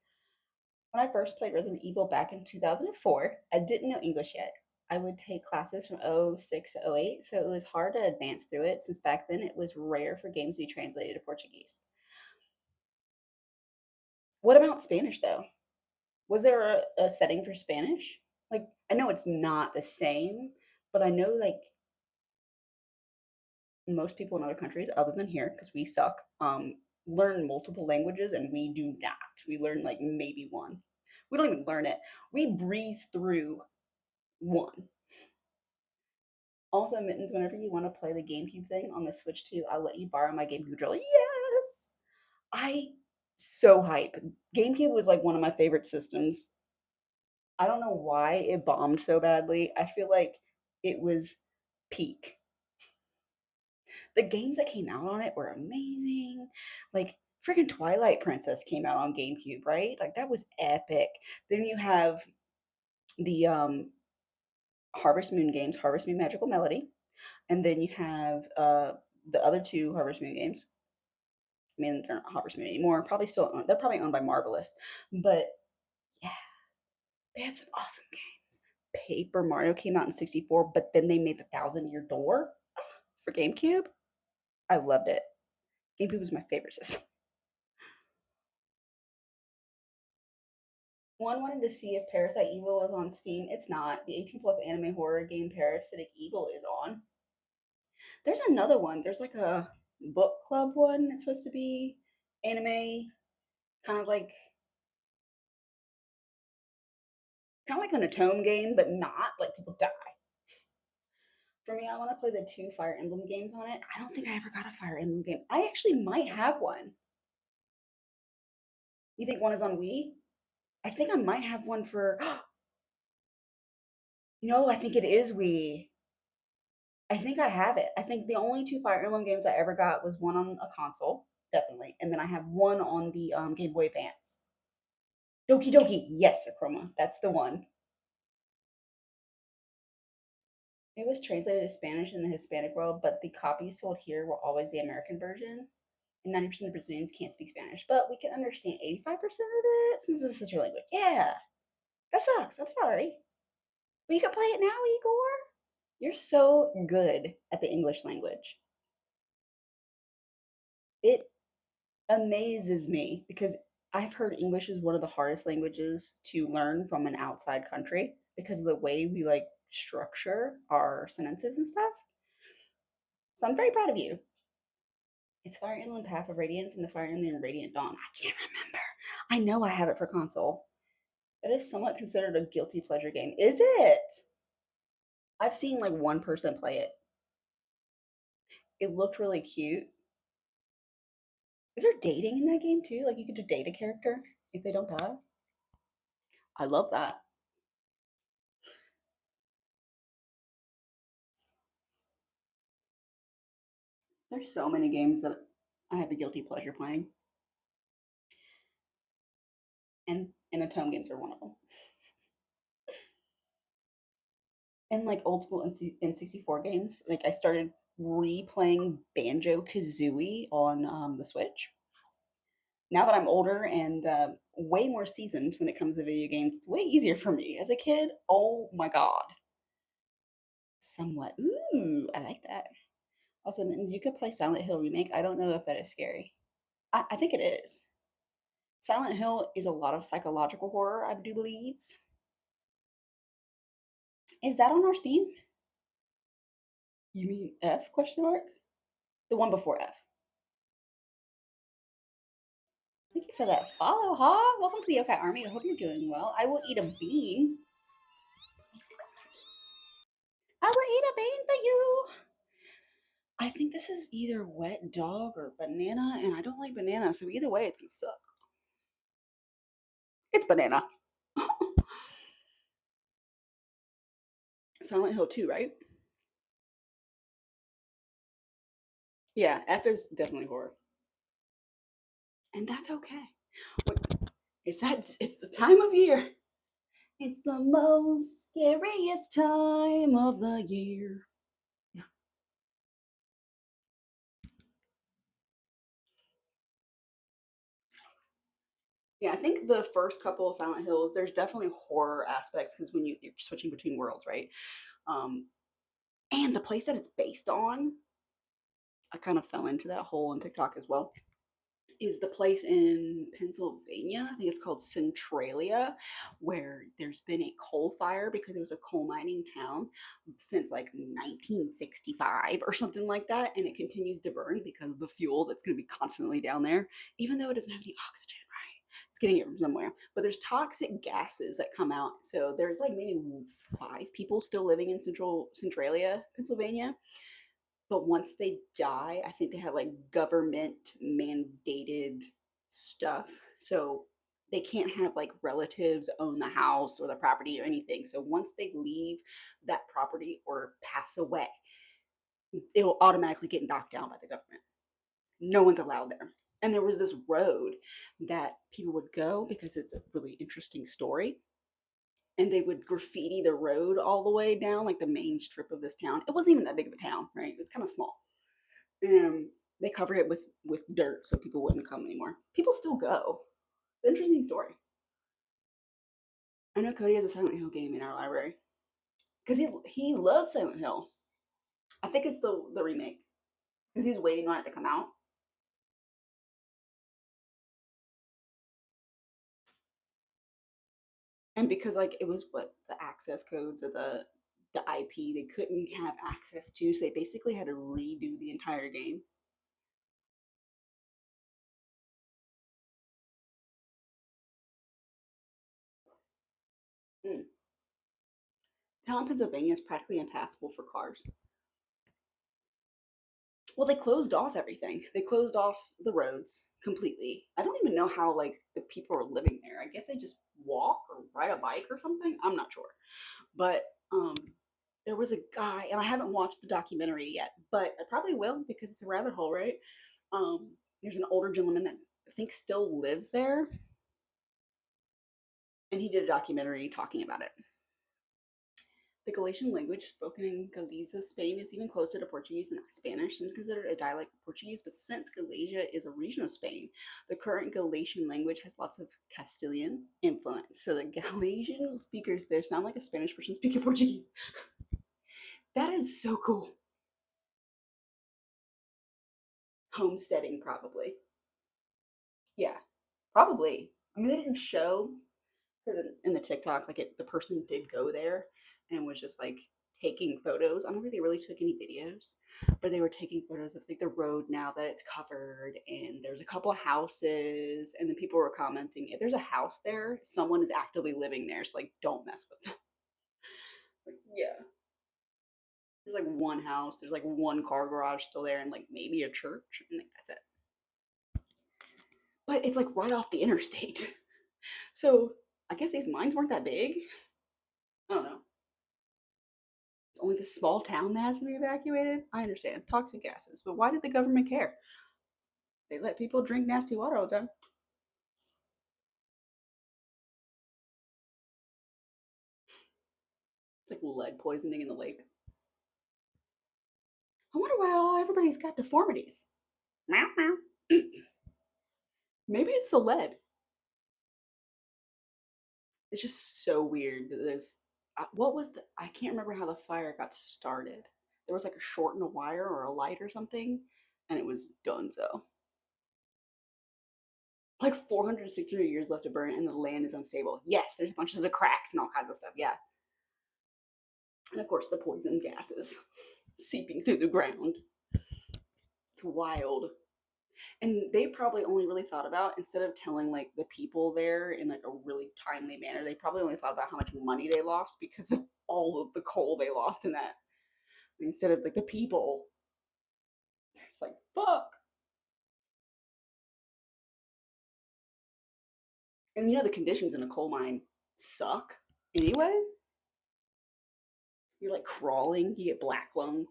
When I first played Resident Evil back in 2004, I didn't know English yet. I would take classes from '06 to '08, so it was hard to advance through it since back then it was rare for games to be translated to Portuguese. What about Spanish though? Was there a setting for Spanish? Like, I know it's not the same, but I know like most people in other countries, other than here, because we suck, learn multiple languages and we do not. We learn like maybe one. We don't even learn it. We breeze through one. Also, Mittens, whenever you want to play the GameCube thing on the Switch too, I'll let you borrow my GameCube controller. Yes! I so hype. GameCube was like one of my favorite systems. I don't know why it bombed so badly. I feel like it was peak. The games that came out on it were amazing. Like freaking Twilight Princess came out on GameCube, right? Like that was epic. Then you have the Harvest Moon games, Harvest Moon Magical Melody, and then you have the other two Harvest Moon games. I mean, they're not Harvest Moon anymore. Probably still owned. They're probably owned by Marvelous, but yeah, they had some awesome games. Paper Mario came out in '64, but then they made the Thousand Year Door for GameCube. I loved it. GameCube was my favorite system. One wanted to see if Parasite Evil was on Steam. It's not. The 18 plus anime horror game Parasitic Evil is on. There's another one. There's like a book club one. It's supposed to be anime, kind of like an atome game, but not like people die. For me, I want to play the two Fire Emblem games on it. I don't think I ever got a Fire Emblem game. I actually might have one. You think one is on Wii? I think I might have one for. No, I think it is Wii. I think I have it. I think the only two Fire Emblem games I ever got was one on a console, definitely, and then I have one on the Game Boy Advance. Doki Doki, yes, Akroma, that's the one. It was translated to Spanish in the Hispanic world, but the copies sold here were always the American version. And 90% of Brazilians can't speak Spanish, but we can understand 85% of it since this is your language. Yeah, that sucks. I'm sorry. But you can play it now, Igor. You're so good at the English language. It amazes me because I've heard English is one of the hardest languages to learn from an outside country because of the way we like structure our sentences and stuff. So I'm very proud of you. It's Fire Emblem Path of Radiance and the Fire Emblem Radiant Dawn. I can't remember. I know I have it for console. That is somewhat considered a guilty pleasure game. Is it? I've seen like one person play it. It looked really cute. Is there dating in that game too? Like you could just date a character if they don't die? I love that. There's so many games that I have a guilty pleasure playing, and Atome games are one of them. And like old school N64 games, like I started replaying Banjo Kazooie on the Switch. Now that I'm older and way more seasoned when it comes to video games, it's way easier for me. As a kid, oh my god, somewhat. Ooh, I like that. Also, Mittens, you could play Silent Hill Remake. I don't know if that is scary. I think it is. Silent Hill is a lot of psychological horror, I do believe. Is that on our Steam? You mean F question mark? The one before F. Thank you for that follow, huh? Welcome to the Yokai Army. I hope you're doing well. I will eat a bean. I will eat a bean for you. I think this is either wet dog or banana, and I don't like banana, so either way, it's gonna suck. It's banana. Silent Hill 2, right? Yeah, F is definitely horror. And that's okay. It's the time of year. It's the most scariest time of the year. Yeah, I think the first couple of Silent Hills, there's definitely horror aspects because when you're switching between worlds, right? Um, and the place that it's based on, I kind of fell into that hole on TikTok as well. Is the place in Pennsylvania. I think it's called Centralia, where there's been a coal fire because it was a coal mining town since like 1965 or something like that. And it continues to burn because of the fuel that's going to be constantly down there, even though it doesn't have any oxygen, right? It's getting it from somewhere. But there's toxic gases that come out. So there's like maybe 5 people still living in Centralia, Pennsylvania, but once they die, I think they have like government mandated stuff. So they can't have like relatives own the house or the property or anything. So once they leave that property or pass away, it will automatically get knocked down by the government. No one's allowed there. And there was this road that people would go because it's a really interesting story. And they would graffiti the road all the way down, like the main strip of this town. It wasn't even that big of a town, right? It was kind of small. They covered it with dirt so people wouldn't come anymore. People still go. It's an interesting story. I know Cody has a Silent Hill game in our library because he loves Silent Hill. I think it's the remake because he's waiting on it to come out. And because like it was what the access codes or the IP they couldn't have access to, so they basically had to redo the entire game. Mm. Town in Pennsylvania is practically impassable for cars. Well, they closed off everything. They closed off the roads completely. I don't even know how like the people are living there. I guess they just walk or ride a bike or something. I'm not sure. But um there was a guy, and I haven't watched the documentary yet, but I probably will because it's a rabbit hole, right? There's an older gentleman that I think still lives there, and he did a documentary talking about it. The Galician language, spoken in Galicia, Spain, is even closer to Portuguese and Spanish and considered a dialect of Portuguese. But since Galicia is a region of Spain, the current Galician language has lots of Castilian influence. So the Galician speakers there sound like a Spanish person speaking Portuguese. That is so cool. Homesteading, probably. Yeah, probably. I mean, they didn't show because in the TikTok, like the person did go there and was just like taking photos. I don't think they really took any videos, but they were taking photos of like the road now that it's covered, and there's a couple of houses, and then people were commenting, if there's a house there, someone is actively living there, so like don't mess with them. It's like yeah, there's like one house, there's like one car garage still there, and like maybe a church, and like that's it. But it's like right off the interstate, so I guess these mines weren't that big. I don't know. It's only this small town that has to be evacuated. I understand toxic gases, but why did the government care? They let people drink nasty water all the time. It's like lead poisoning in the lake. I wonder why everybody's got deformities. Meow meow. Maybe it's the lead. It's just so weird that there's what was the I can't remember how the fire got started. There was like a short in a wire or a light or something, and it was done so. Like 460 years left to burn, and the land is unstable. Yes, there's bunches of cracks and all kinds of stuff. Yeah, and of course the poison gases seeping through the ground. It's wild. And they probably only really thought about, instead of telling like the people there in like a really timely manner, they probably only thought about how much money they lost because of all of the coal they lost in that. Instead of like the people, it's like fuck. And you know the conditions in a coal mine suck anyway. You're like crawling, you get black lung.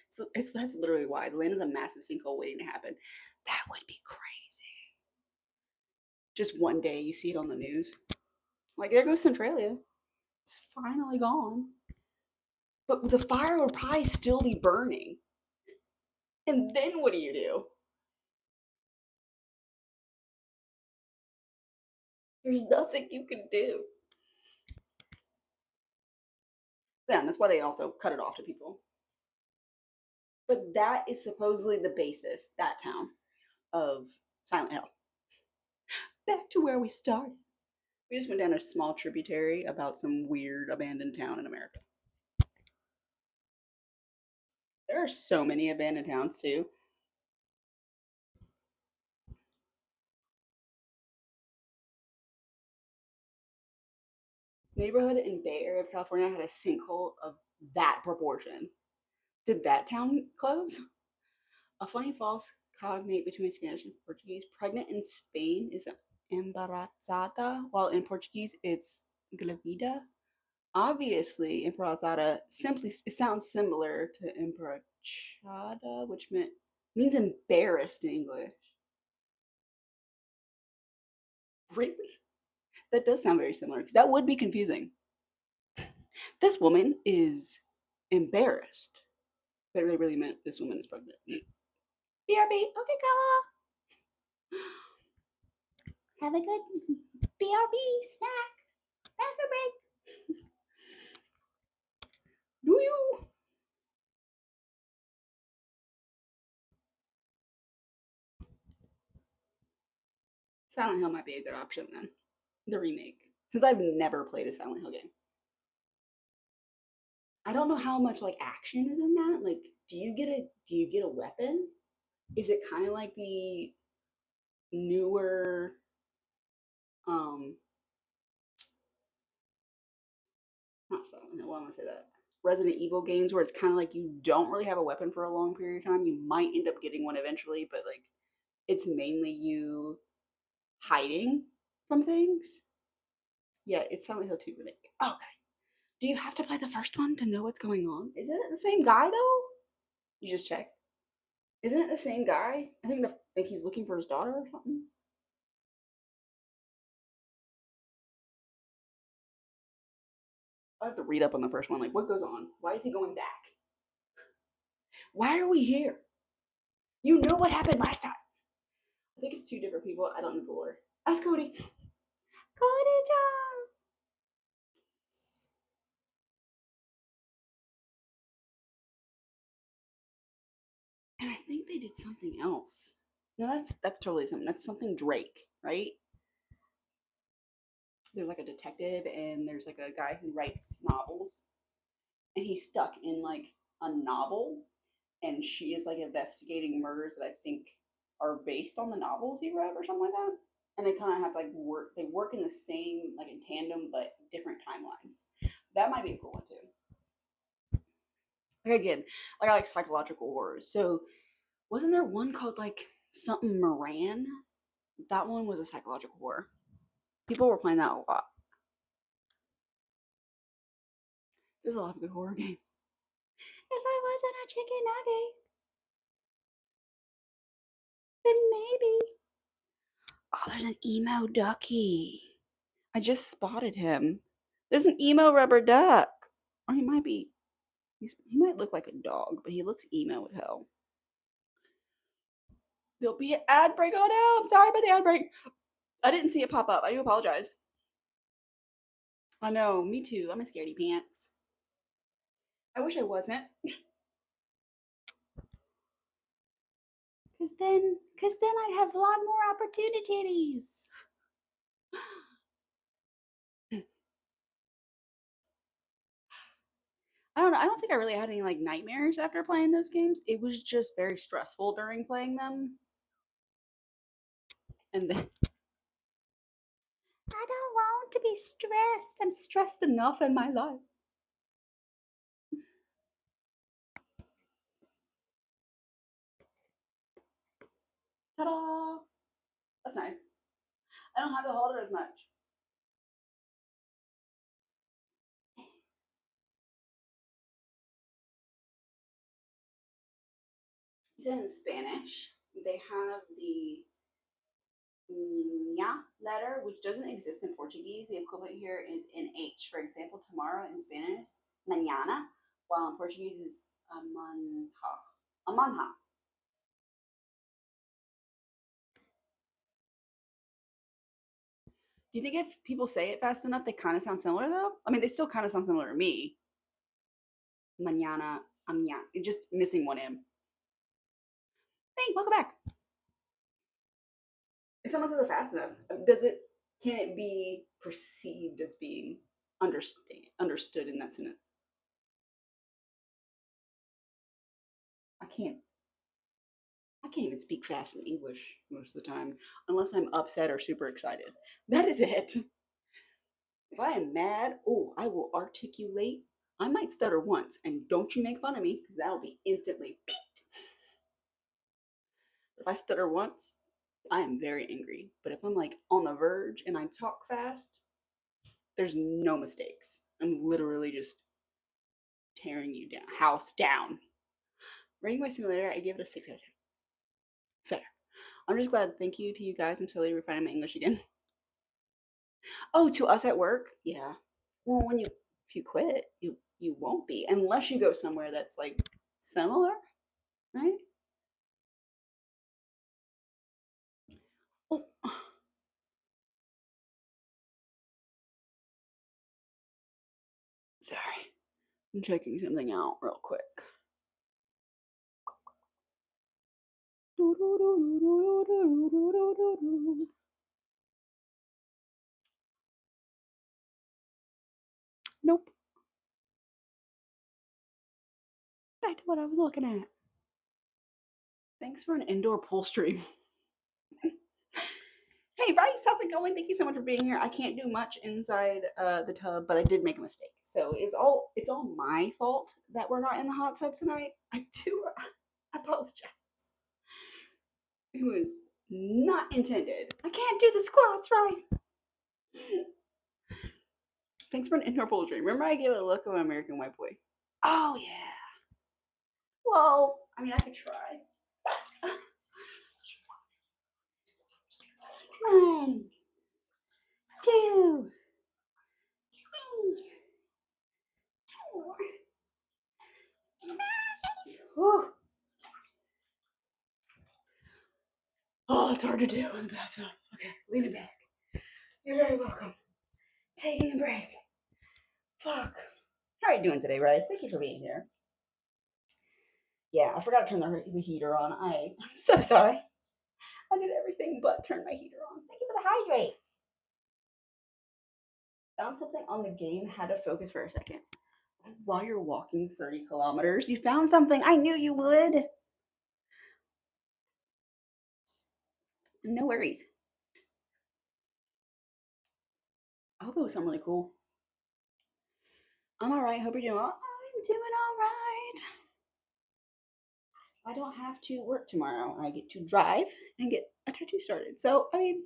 So that's literally why the land is a massive sinkhole waiting to happen. That would be crazy. Just one day you see it on the news. Like there goes Centralia. It's finally gone. But the fire would probably still be burning. And then what do you do? There's nothing you can do. Yeah, and that's why they also cut it off to people. But that is supposedly the basis, that town, of Silent Hill. Back to where we started. We just went down a small tributary about some weird abandoned town in America. There are so many abandoned towns too. Neighborhood in Bay Area of California had a sinkhole of that proportion. Did that town close? A funny false cognate between Spanish and Portuguese. Pregnant in Spain is embarazada, while in Portuguese it's gravida. Obviously, embarazada simply it sounds similar to emborrachada, which means embarrassed in English. Really? That does sound very similar because that would be confusing. This woman is embarrassed, but they really meant this woman is pregnant. BRB, okay, girl. Have a good BRB snack. Bathroom break. Do you? Silent Hill might be a good option then. The remake. Since I've never played a Silent Hill game. I don't know how much like action is in that. Like, do you get a weapon? Is it kind of like the newer not Silent Hill, why am I say that? Resident Evil games where it's kind of like you don't really have a weapon for a long period of time. You might end up getting one eventually, but like it's mainly you hiding from things. Yeah, it's Silent Hill 2 remake. Okay. Do you have to play the first one to know what's going on? Isn't it the same guy though? You just check. Isn't it the same guy? I think he's looking for his daughter or something. I have to read up on the first one. Like, what goes on? Why is he going back? Why are we here? You know what happened last time. I think it's two different people. I don't know the lore. Ask Cody. Cody time. And I think they did something else. No, that's totally something. That's something Drake, right? There's like a detective and there's like a guy who writes novels and he's stuck in like a novel and she is like investigating murders that I think are based on the novels he wrote or something like that. And they kind of have to like work in the same like in tandem but different timelines. That might be a cool one too. Like again, like I like psychological horrors. So wasn't there one called like something Moran? That one was a psychological horror. People were playing that a lot. There's a lot of good horror games. If I wasn't a chicken nugget, then maybe. Oh, there's an emo ducky. I just spotted him. There's an emo rubber duck. Or he might be. He might look like a dog, but he looks emo as hell. There'll be an ad break. Oh no, I'm sorry about the ad break. I didn't see it pop up. I do apologize. I know, me too. I'm a scaredy pants. I wish I wasn't. Cause then I'd have a lot more opportunities. I don't know. I don't think I really had any like nightmares after playing those games. It was just very stressful during playing them. And then I don't want to be stressed. I'm stressed enough in my life. Ta-da! That's nice. I don't have to hold it as much. You said in Spanish, they have the ña letter, which doesn't exist in Portuguese. The equivalent here is NH. For example, tomorrow in Spanish, mañana, while in Portuguese is amanhã. Amanhã. Do you think if people say it fast enough, they kind of sound similar though? I mean, they still kind of sound similar to me. Mañana, mañana. You're just missing one M. Hey, welcome back. If someone says it fast enough, does it can it be perceived as being understood in that sentence? I can't I can't even speak fast in English most of the time unless I'm upset or super excited. That is it. If I am mad, oh, I will articulate. I might stutter once, and don't you make fun of me because that'll be instantly beep. If I stutter once, I am very angry. But if I'm like on the verge and I talk fast, there's no mistakes. I'm literally just tearing you down, house down. Rating my simulator, I gave it a 6 out of 10. Fair. I'm just glad. Thank you to you guys. I'm totally refining my English again. Oh, to us at work? Yeah. Well, when you if you quit, you won't be unless you go somewhere that's like similar, right? Oh, sorry. I'm checking something out real quick. Nope. Back to what I was looking at. Thanks for an indoor pool stream. Hey, Bryce, how's it going? Thank you so much for being here. I can't do much inside the tub, but I did make a mistake. So it's all my fault that we're not in the hot tub tonight. I do apologize. It was not intended. I can't do the squats, Bryce. Thanks for an indoor pool stream. Remember I gave it a look of an American White Boy? Oh yeah. Well, I mean I could try. One, two, three, four. Whew. Oh, it's hard to do in the bathtub. Okay, lean it back. You're very welcome. Taking a break. Fuck. How are you doing today, Rice? Thank you for being here. Yeah, I forgot to turn the heater on. I'm so sorry. I did everything but turn my heater on. Thank you for the hydrate. Found something on the game. Had to focus for a second. While you're walking 30 kilometers, you found something. I knew you would. No worries. I hope it was something really cool. I'm all right. Hope you're doing well. I'm doing all right. I don't have to work tomorrow. I get to drive and get a tattoo started. So, I mean,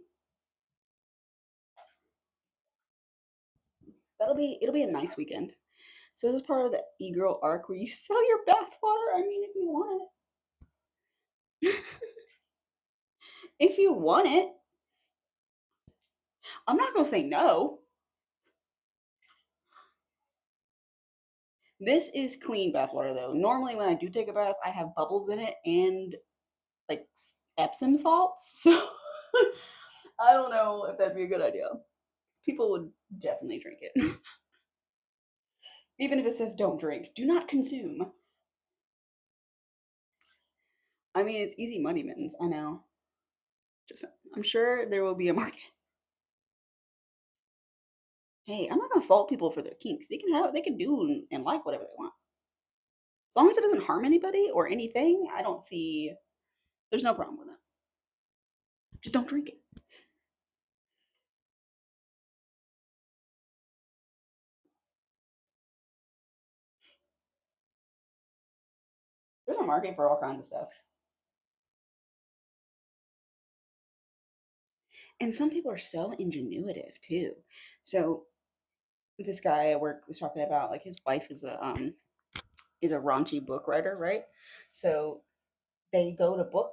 it'll be a nice weekend. So this is part of the e-girl arc where you sell your bathwater. I mean, if you want it. If you want it, I'm not gonna say no. This is clean bathwater though. Normally when I do take a bath, I have bubbles in it and like Epsom salts. So I don't know if that'd be a good idea. People would definitely drink it. Even if it says don't drink, do not consume. I mean, it's easy money, Mittens. I know. Just, I'm sure there will be a market. Hey, I'm not gonna fault people for their kinks. They can do and like whatever they want. As long as it doesn't harm anybody or anything, I don't see. There's no problem with it. Just don't drink it. There's a market for all kinds of stuff. And some people are so ingenuitive too. So this guy at work was talking about like his wife is a raunchy book writer, right? So they go to book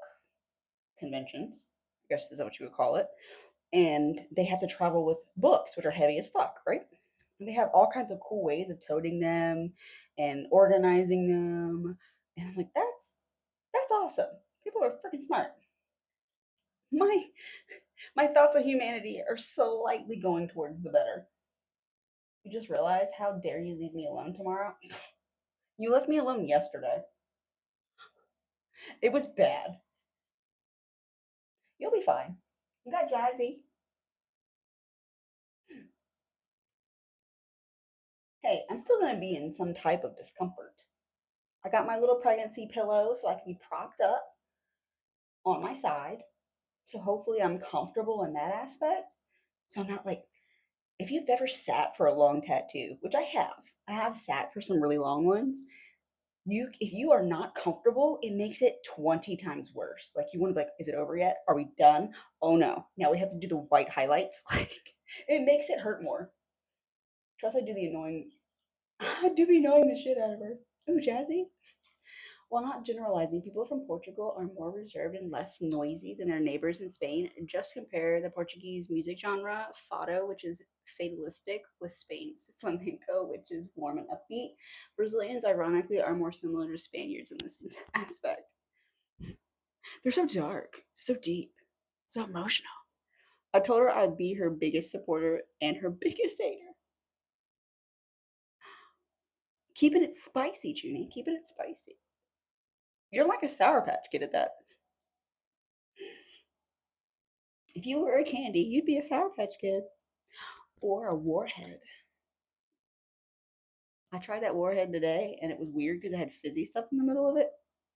conventions, I guess is that what you would call it, and they have to travel with books, which are heavy as fuck, right? And they have all kinds of cool ways of toting them and organizing them, and I'm like, that's awesome. People are freaking smart. My My thoughts of humanity are slightly going towards the better. You just realize how dare you leave me alone tomorrow? You left me alone yesterday. It was bad. You'll be fine. You got Jazzy. Hey, I'm still gonna be in some type of discomfort. I got my little pregnancy pillow so I can be propped up on my side. So hopefully I'm comfortable in that aspect. So I'm not like, if you've ever sat for a long tattoo, which I have sat for some really long ones. If you are not comfortable, it makes it 20 times worse. Like you want to be like, is it over yet? Are we done? Oh no. Now we have to do the white highlights. Like it makes it hurt more. Trust I do the annoying I do be annoying the shit out of her. Ooh, Jazzy. While not generalizing, people from Portugal are more reserved and less noisy than their neighbors in Spain. Just compare the Portuguese music genre, fado, which is fatalistic, with Spain's flamenco, which is warm and upbeat. Brazilians, ironically, are more similar to Spaniards in this aspect. They're so dark, so deep, so emotional. I told her I'd be her biggest supporter and her biggest hater. Keeping it spicy, Junie. Keeping it spicy. You're like a Sour Patch Kid at that. If you were a candy, you'd be a Sour Patch Kid or a Warhead. I tried that Warhead today and it was weird because it had fizzy stuff in the middle of it.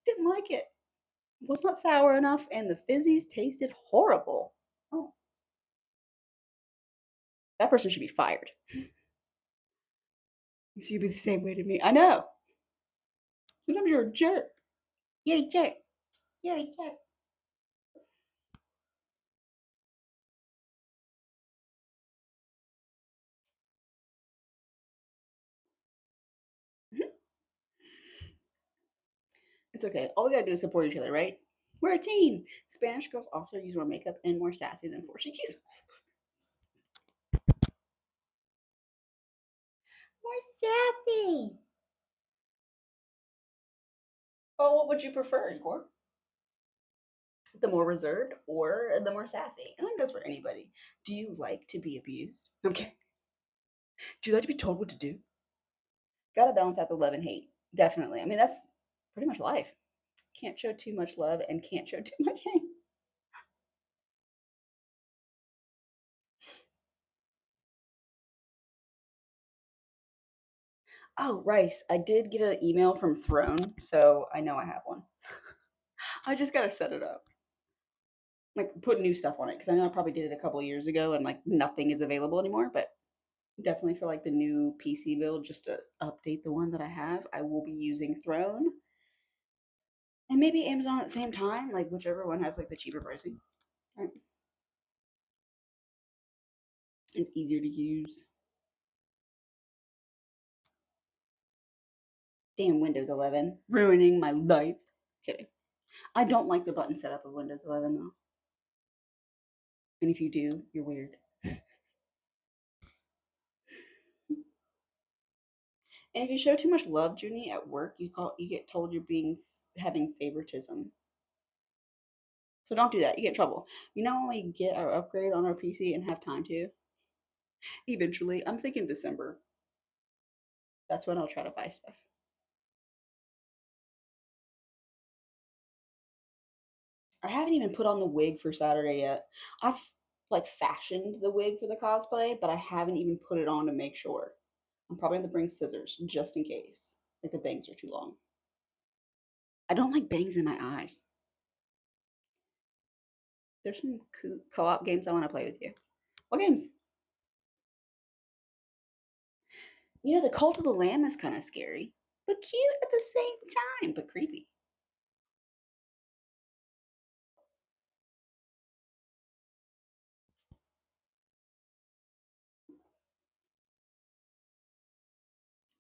Didn't like it. It was not sour enough and the fizzies tasted horrible. Oh, that person should be fired. You should be the same way to me. I know. Sometimes you're a jerk. You're a jerk. You're a jerk. It's okay. All we gotta do is support each other, right? We're a team. Spanish girls also use more makeup and more sassy than Portuguese. More sassy. Oh, what would you prefer, Igor? The more reserved or the more sassy? I think that's for anybody. Do you like to be abused? Okay. Do you like to be told what to do? Gotta balance out the love and hate. Definitely. I mean, that's pretty much life. Can't show too much love and can't show too much hate. Oh, Rice, I did get an email from Throne, so I know I have one. I just gotta set it up. Like, put new stuff on it, because I know I probably did it a couple years ago and, like, nothing is available anymore, but definitely for, like, the new PC build, just to update the one that I have, I will be using Throne. And maybe Amazon at the same time, like, whichever one has, like, the cheaper pricing. Right? It's easier to use. Damn Windows 11. Ruining my life. Kidding. I don't like the button setup of Windows 11 though. And if you do, you're weird. And if you show too much love, Junie, at work, you get told you're being having favoritism. So don't do that. You get in trouble. You know when we get our upgrade on our PC and have time to? Eventually. I'm thinking December. That's when I'll try to buy stuff. I haven't even put on the wig for Saturday yet. I've like fashioned the wig for the cosplay, but I haven't even put it on to make sure. I'm probably gonna bring scissors just in case. Like the bangs are too long. I don't like bangs in my eyes. There's some co-op games I want to play with you. What games? You know, the Cult of the Lamb is kind of scary, but cute at the same time, but creepy.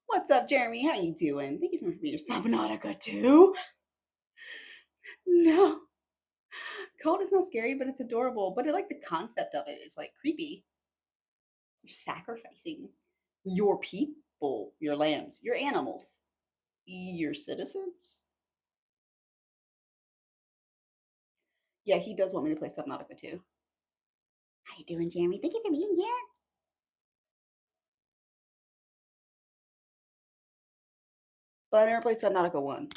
What's up, Jeremy? How you doing? Thank you so much for your Subnautica too. No, Cult is not scary, but it's adorable. But I like the concept of it. It's like creepy. You're sacrificing your people, your lambs, your animals, your citizens. Yeah, he does want me to play Subnautica too. How you doing, Jeremy? Thank you for being here. But I never played Subnautica 1.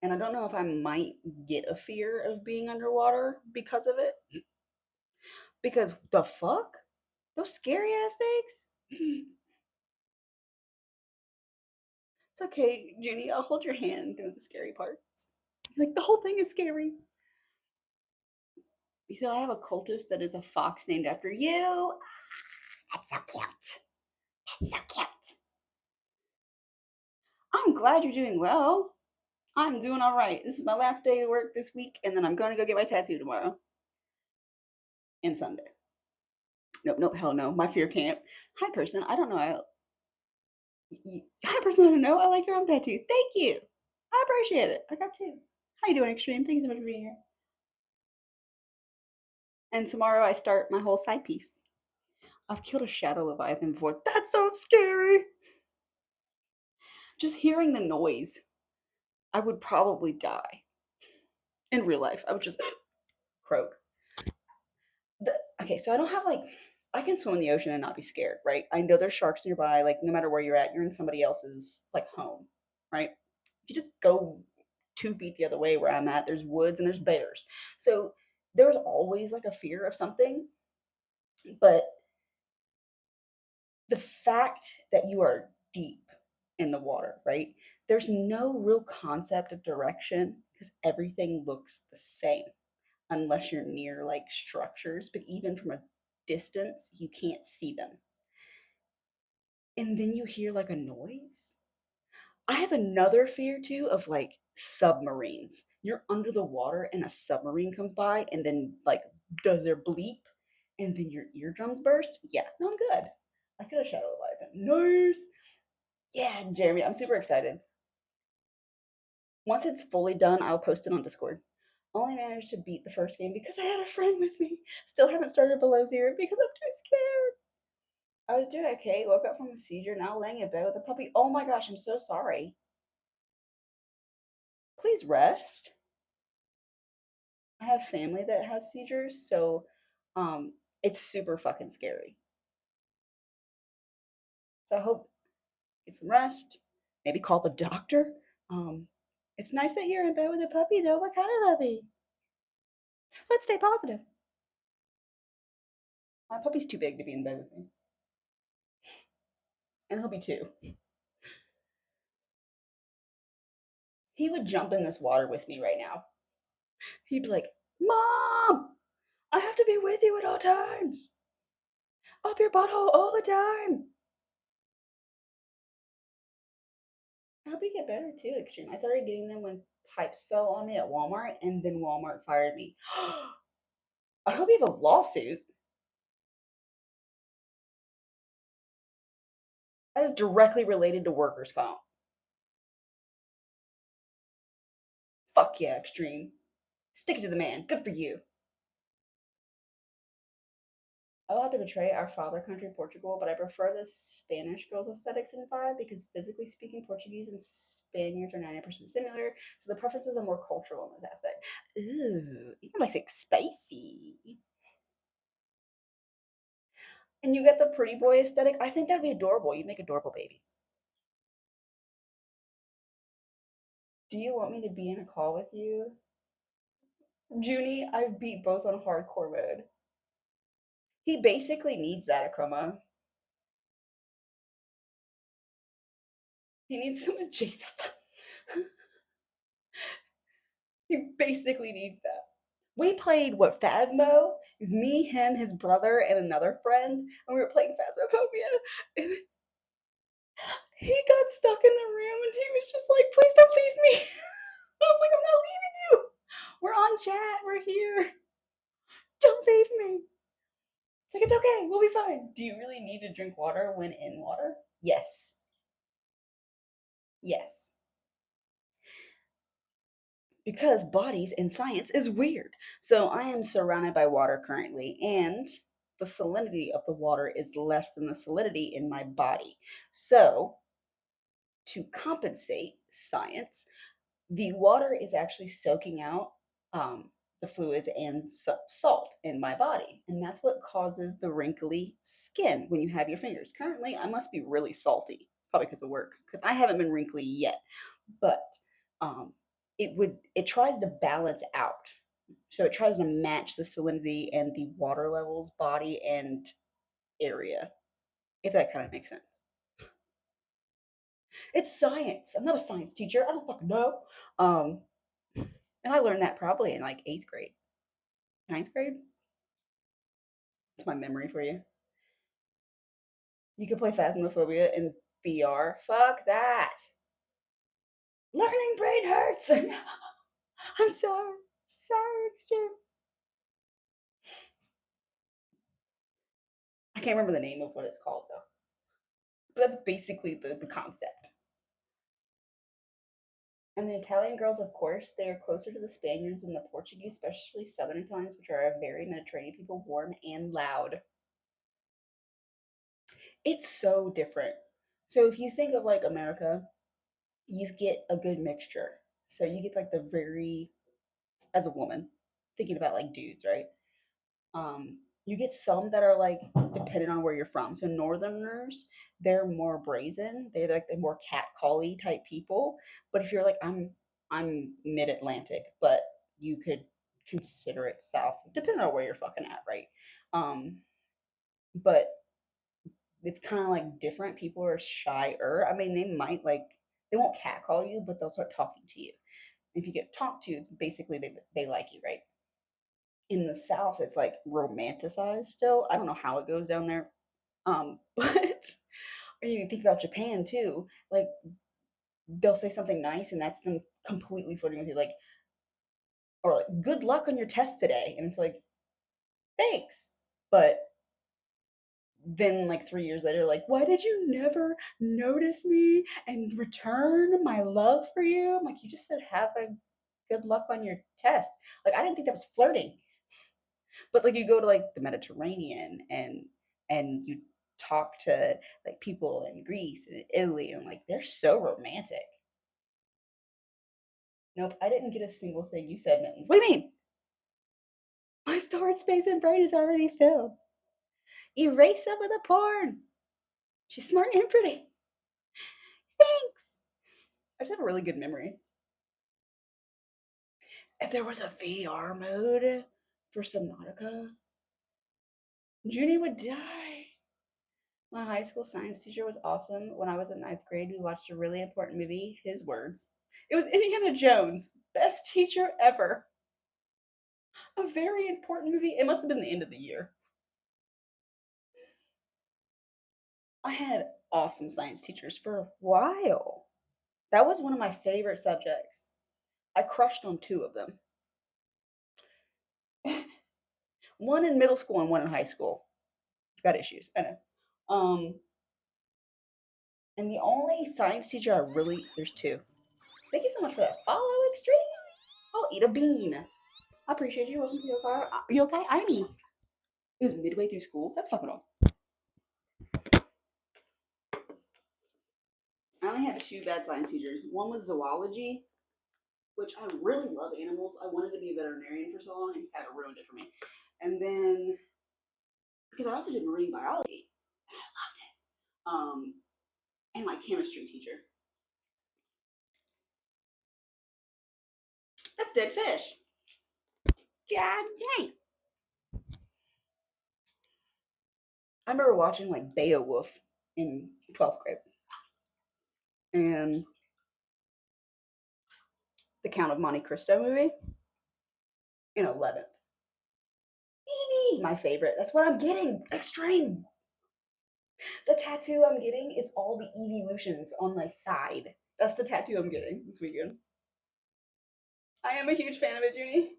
And I don't know if I might get a fear of being underwater because of it. Because the fuck? Those scary ass things? It's okay, Junie. I'll hold your hand through the scary parts. Like, the whole thing is scary. You see, I have a cultist that is a fox named after you. That's so cute. That's so cute. I'm glad you're doing well. I'm doing all right. This is my last day of work this week, and then I'm going to go get my tattoo tomorrow and Sunday. Nope, nope, hell no. My fear camp. Hi, person. I don't know. Hi, person. I don't know. I like your own tattoo. Thank you. I appreciate it. I got two. How you doing, Extreme? Thank you so much for being here. And tomorrow I start my whole side piece. I've killed a shadow leviathan before. That's so scary. Just hearing the noise, I would probably die in real life. I would just croak. Okay, so I don't have like I can swim in the ocean and not be scared, right? I know there's sharks nearby. Like no matter where you're at, you're in somebody else's like home, right? If you just go 2 feet the other way where I'm at, there's woods and there's bears. So there's always like a fear of something, but the fact that you are deep in the water, right? There's no real concept of direction because everything looks the same unless you're near like structures, but even from a distance, you can't see them. And then you hear like a noise. I have another fear too of like submarines. You're under the water and a submarine comes by and then like does their bleep and then your eardrums burst. Yeah, no, I'm good. I could have shot a Leviathan. Nice. Yeah, Jeremy, I'm super excited. Once it's fully done, I'll post it on Discord. Only managed to beat the first game because I had a friend with me. Still haven't started below zero because I'm too scared. I was doing okay, woke up from a seizure, now laying in bed with a puppy. Oh my gosh, I'm so sorry. Please rest. I have family that has seizures, so it's super fucking scary. So I hope get some rest. Maybe call the doctor. Um, it's nice that you're in bed with a puppy, though. What kind of puppy? Let's stay positive. My puppy's too big to be in bed with me, and he'll be two. He would jump in this water with me right now. He'd be like, "Mom, I have to be with you at all times. Up your butthole all the time." I hope you get better too, Extreme. I started getting them when pipes fell on me at Walmart, and then Walmart fired me. I hope you have a lawsuit. That is directly related to workers' comp. Fuck yeah, Extreme. Stick it to the man. Good for you. I will have to betray our father country, Portugal, but I prefer the Spanish girls' aesthetics in 5 because physically speaking, Portuguese and Spaniards are 90% similar, so the preferences are more cultural in this aspect. Ooh, you can like spicy. And you get the pretty boy aesthetic. I think that'd be adorable. You make adorable babies. Do you want me to be in a call with you? Junie, I've beat both on hardcore mode. He basically needs that, Akuma. He needs some Jesus. He basically needs that. We played what Phasmo? It was me, him, his brother, and another friend, and we were playing Phasmophobia. And he got stuck in the room, and he was just like, "Please don't leave me." I was like, "I'm not leaving you. We're on chat. We're here. Don't leave me." It's like it's okay. We'll be fine. Do you really need to drink water when in water? Yes. Yes. Because bodies in science is weird. So I am surrounded by water currently, and the salinity of the water is less than the salinity in my body. So, to compensate science, the water is actually soaking out the fluids and salt in my body. And that's what causes the wrinkly skin when you have your fingers. Currently, I must be really salty, probably because of work, because I haven't been wrinkly yet. But um, it tries to balance out. So it tries to match the salinity and the water levels, body and area, if that kind of makes sense. It's science. I'm not a science teacher. I don't fucking know. Um, and I learned that probably in like eighth grade, ninth grade. It's my memory for you. You can play Phasmophobia in VR. Fuck that. Learning brain hurts. I'm sorry. Sorry, extreme. I can't remember the name of what it's called though. But that's basically the concept. And the Italian girls, of course, they are closer to the Spaniards than the Portuguese, especially Southern Italians, which are a very Mediterranean people, warm and loud. It's so different. So if you think of like America, you get a good mixture. So you get like the very, as a woman, thinking about like dudes, right? You get some that are like dependent on where you're from. So Northerners, they're more brazen. They're like the more catcally type people. But if you're like I'm mid Atlantic, but you could consider it South, depending on where you're fucking at, right? Um, but it's kind of like different. People are shyer. I mean, they might like they won't catcall you, but they'll start talking to you. If you get talked to, it's basically they like you, right? In the South, it's like romanticized still. I don't know how it goes down there. But or you think about Japan too. Like they'll say something nice and that's them completely flirting with you, like or like good luck on your test today. And it's like, thanks. But then like 3 years later, like, why did you never notice me and return my love for you? I'm like, you just said have a good luck on your test. Like I didn't think that was flirting. But like you go to like the Mediterranean and you talk to like people in Greece and Italy and like they're so romantic. Nope, I didn't get a single thing you said, Mittens. What do you mean? My storage space and brain is already filled. Erase it with a porn. She's smart and pretty. Thanks. I just have a really good memory. If there was a VR mode for Subnautica, Junie would die. My high school science teacher was awesome. When I was in ninth grade, we watched a really important movie, his words. It was Indiana Jones. Best teacher ever. A very important movie. It must have been the end of the year. I had awesome science teachers for a while. That was one of my favorite subjects. I crushed on two of them. One in middle school and one in high school. I've got issues. I know. And the only science teacher I really there's two. Thank you so much for that follow, Extreme. I'll eat a bean. I appreciate you. Welcome to your car. You okay? Amy. It was midway through school. That's fucking awesome. I only had two bad science teachers. One was zoology, which I really love animals. I wanted to be a veterinarian for so long, and he kind of ruined it for me. And then because I also did marine biology, and my chemistry teacher. That's dead fish. God dang. I remember watching like Beowulf in 12th grade and the Count of Monte Cristo movie in 11th. Evie, my favorite. That's what I'm getting. Extreme. The tattoo I'm getting is all the evolutions on my side. That's the tattoo I'm getting this weekend. I am a huge fan of it, Junie.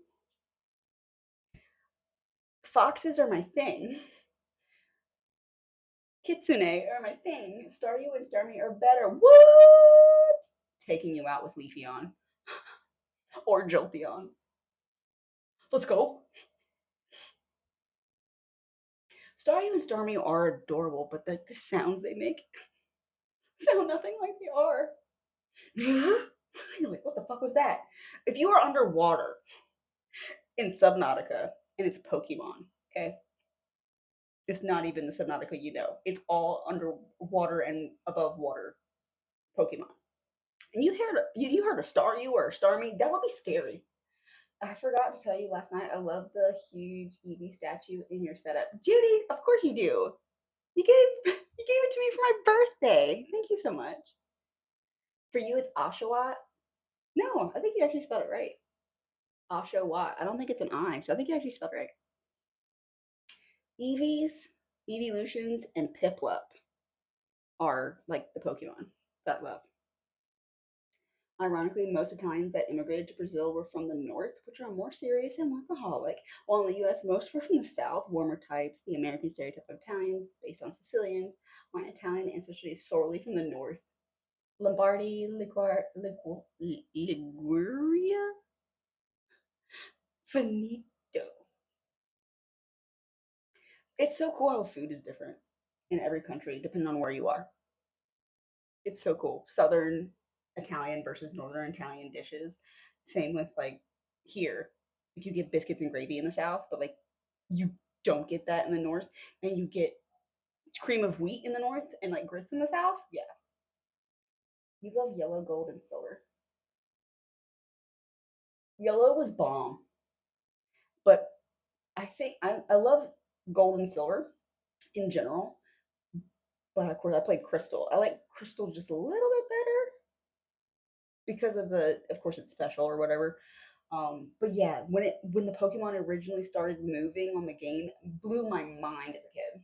Foxes are my thing. Kitsune are my thing. Staryu and Starmie are better. What? Taking you out with Leafeon or Jolteon. Let's go. Staryu and Starmie are adorable, but the sounds they make sound nothing like they are. You're like, what the fuck was that? If you are underwater in Subnautica, and it's Pokemon. Okay, it's not even the Subnautica you know. It's all underwater and above water Pokemon. And you heard a Staryu or a Starmie? That would be scary. I forgot to tell you last night. I love the huge Eevee statue in your setup, Judy. Of course you do. You gave you gave it to me for my birthday. Thank you so much. For you, it's Oshawott. No, I think you actually spelled it right. Oshawott. I don't think it's an I, so I think you actually spelled it right. Eevees, Eeveelutions, and Piplup are like the Pokemon that love. Ironically, most Italians that immigrated to Brazil were from the north, which are more serious and workaholic, while in the US, most were from the south, warmer types. The American stereotype of Italians, based on Sicilians, my Italian ancestry is solely from the north. Lombardy, Liguria, Veneto. It's so cool how food is different in every country, depending on where you are. It's so cool. Southern Italian versus Northern Italian dishes. Same with like here. Like you get biscuits and gravy in the South, but like you don't get that in the North. And you get cream of wheat in the North and like grits in the South. Yeah. You love yellow, gold, and silver. Yellow was bomb, but I love gold and silver in general. But of course, I played crystal. I like crystal just a little bit better because of course, it's special or whatever. But yeah, when the Pokemon originally started moving on the game, blew my mind as a kid.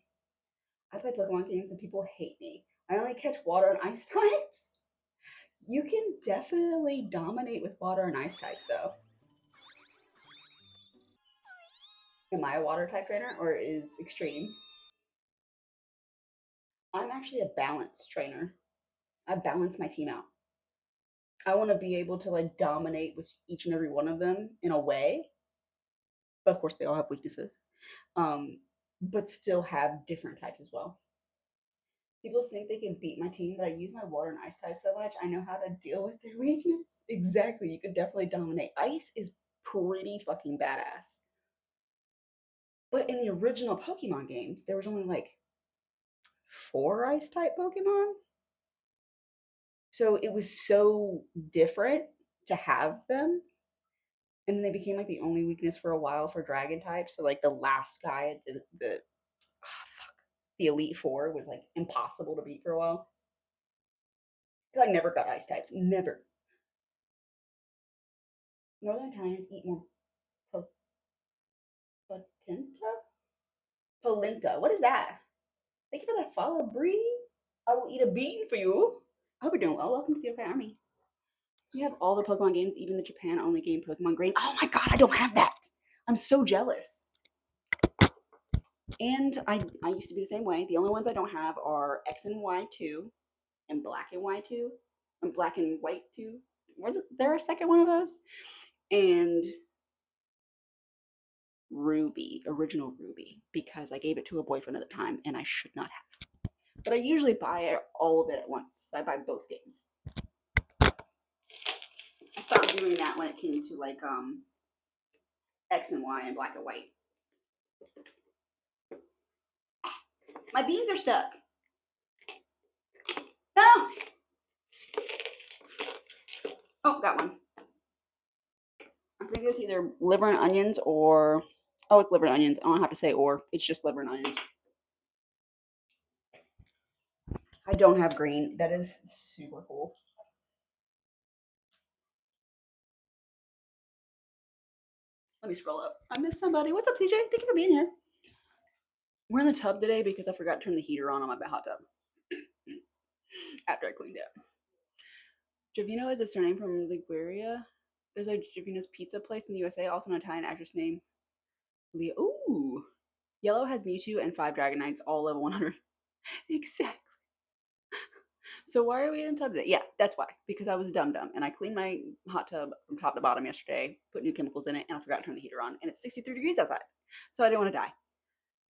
I play Pokemon games and people hate me. I only catch water and ice types. You can definitely dominate with water and ice types, though. Am I a water type trainer or is extreme? I'm actually a balanced trainer. I balance my team out. I want to be able to like dominate with each and every one of them in a way, but of course they all have weaknesses. Um, but still have different types as well. People think they can beat my team, but I use my water and ice type so much, I know how to deal with their weakness. Exactly, you could definitely dominate. Ice is pretty fucking badass. But in the original Pokemon games, there was only like four ice type Pokemon. So it was so different to have them. And then they became like the only weakness for a while for dragon types. So like the last guy, fuck, the Elite Four was like impossible to beat for a while. Because I never got ice types. Never. Northern Italians eat more patenta? Polenta. What is that? Thank you for that follow, Bree. I will eat a bean for you. I hope you're doing well. Welcome to the OK Army. You have all the Pokemon games, even the Japan only game Pokemon Green. Oh my god, I don't have that. I'm so jealous. And I used to be the same way. The only ones I don't have are X and Y 2 and Black and Y 2 and Black and White 2. Was it there a second one of those? And Ruby, original Ruby, because I gave it to a boyfriend at the time and I should not have. But I usually buy all of it at once. So I buy both games. I stopped doing that when it came to like X and Y and Black and White. My beans are stuck. No. Oh, got one. I'm pretty good. It's either liver and onions or it's liver and onions. I don't have to say or. It's just liver and onions. I don't have green. That is super cool. Let me scroll up. I missed somebody. What's up, CJ? Thank you for being here. We're in the tub today because I forgot to turn the heater on my hot tub after I cleaned it. Jovino is a surname from Liguria. There's a Jovino's Pizza place in the USA, also an Italian actress named Leo. Ooh. Yellow has Mewtwo and 5 Dragonites, all level 100. Exactly. So why are we in a tub today? Yeah, that's why. Because I was dumb and I cleaned my hot tub from top to bottom yesterday, put new chemicals in it, and I forgot to turn the heater on. And it's 63 degrees outside. So I didn't want to die.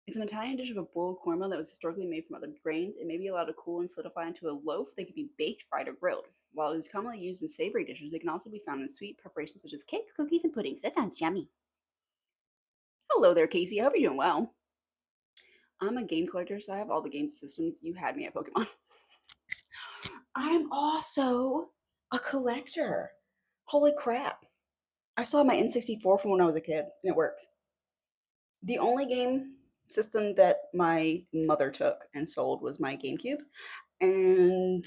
It's an Italian dish of a boiled cornmeal that was historically made from other grains. It may be allowed to cool and solidify into a loaf that can be baked, fried, or grilled. While it is commonly used in savory dishes, it can also be found in sweet preparations such as cakes, cookies, and puddings. That sounds yummy. Hello there, Casey. I hope you're doing well. I'm a game collector, so I have all the game systems. You had me at Pokemon. I'm also a collector. Holy crap. I still have my N64 from when I was a kid, and it works. The only game system that my mother took and sold was my GameCube, and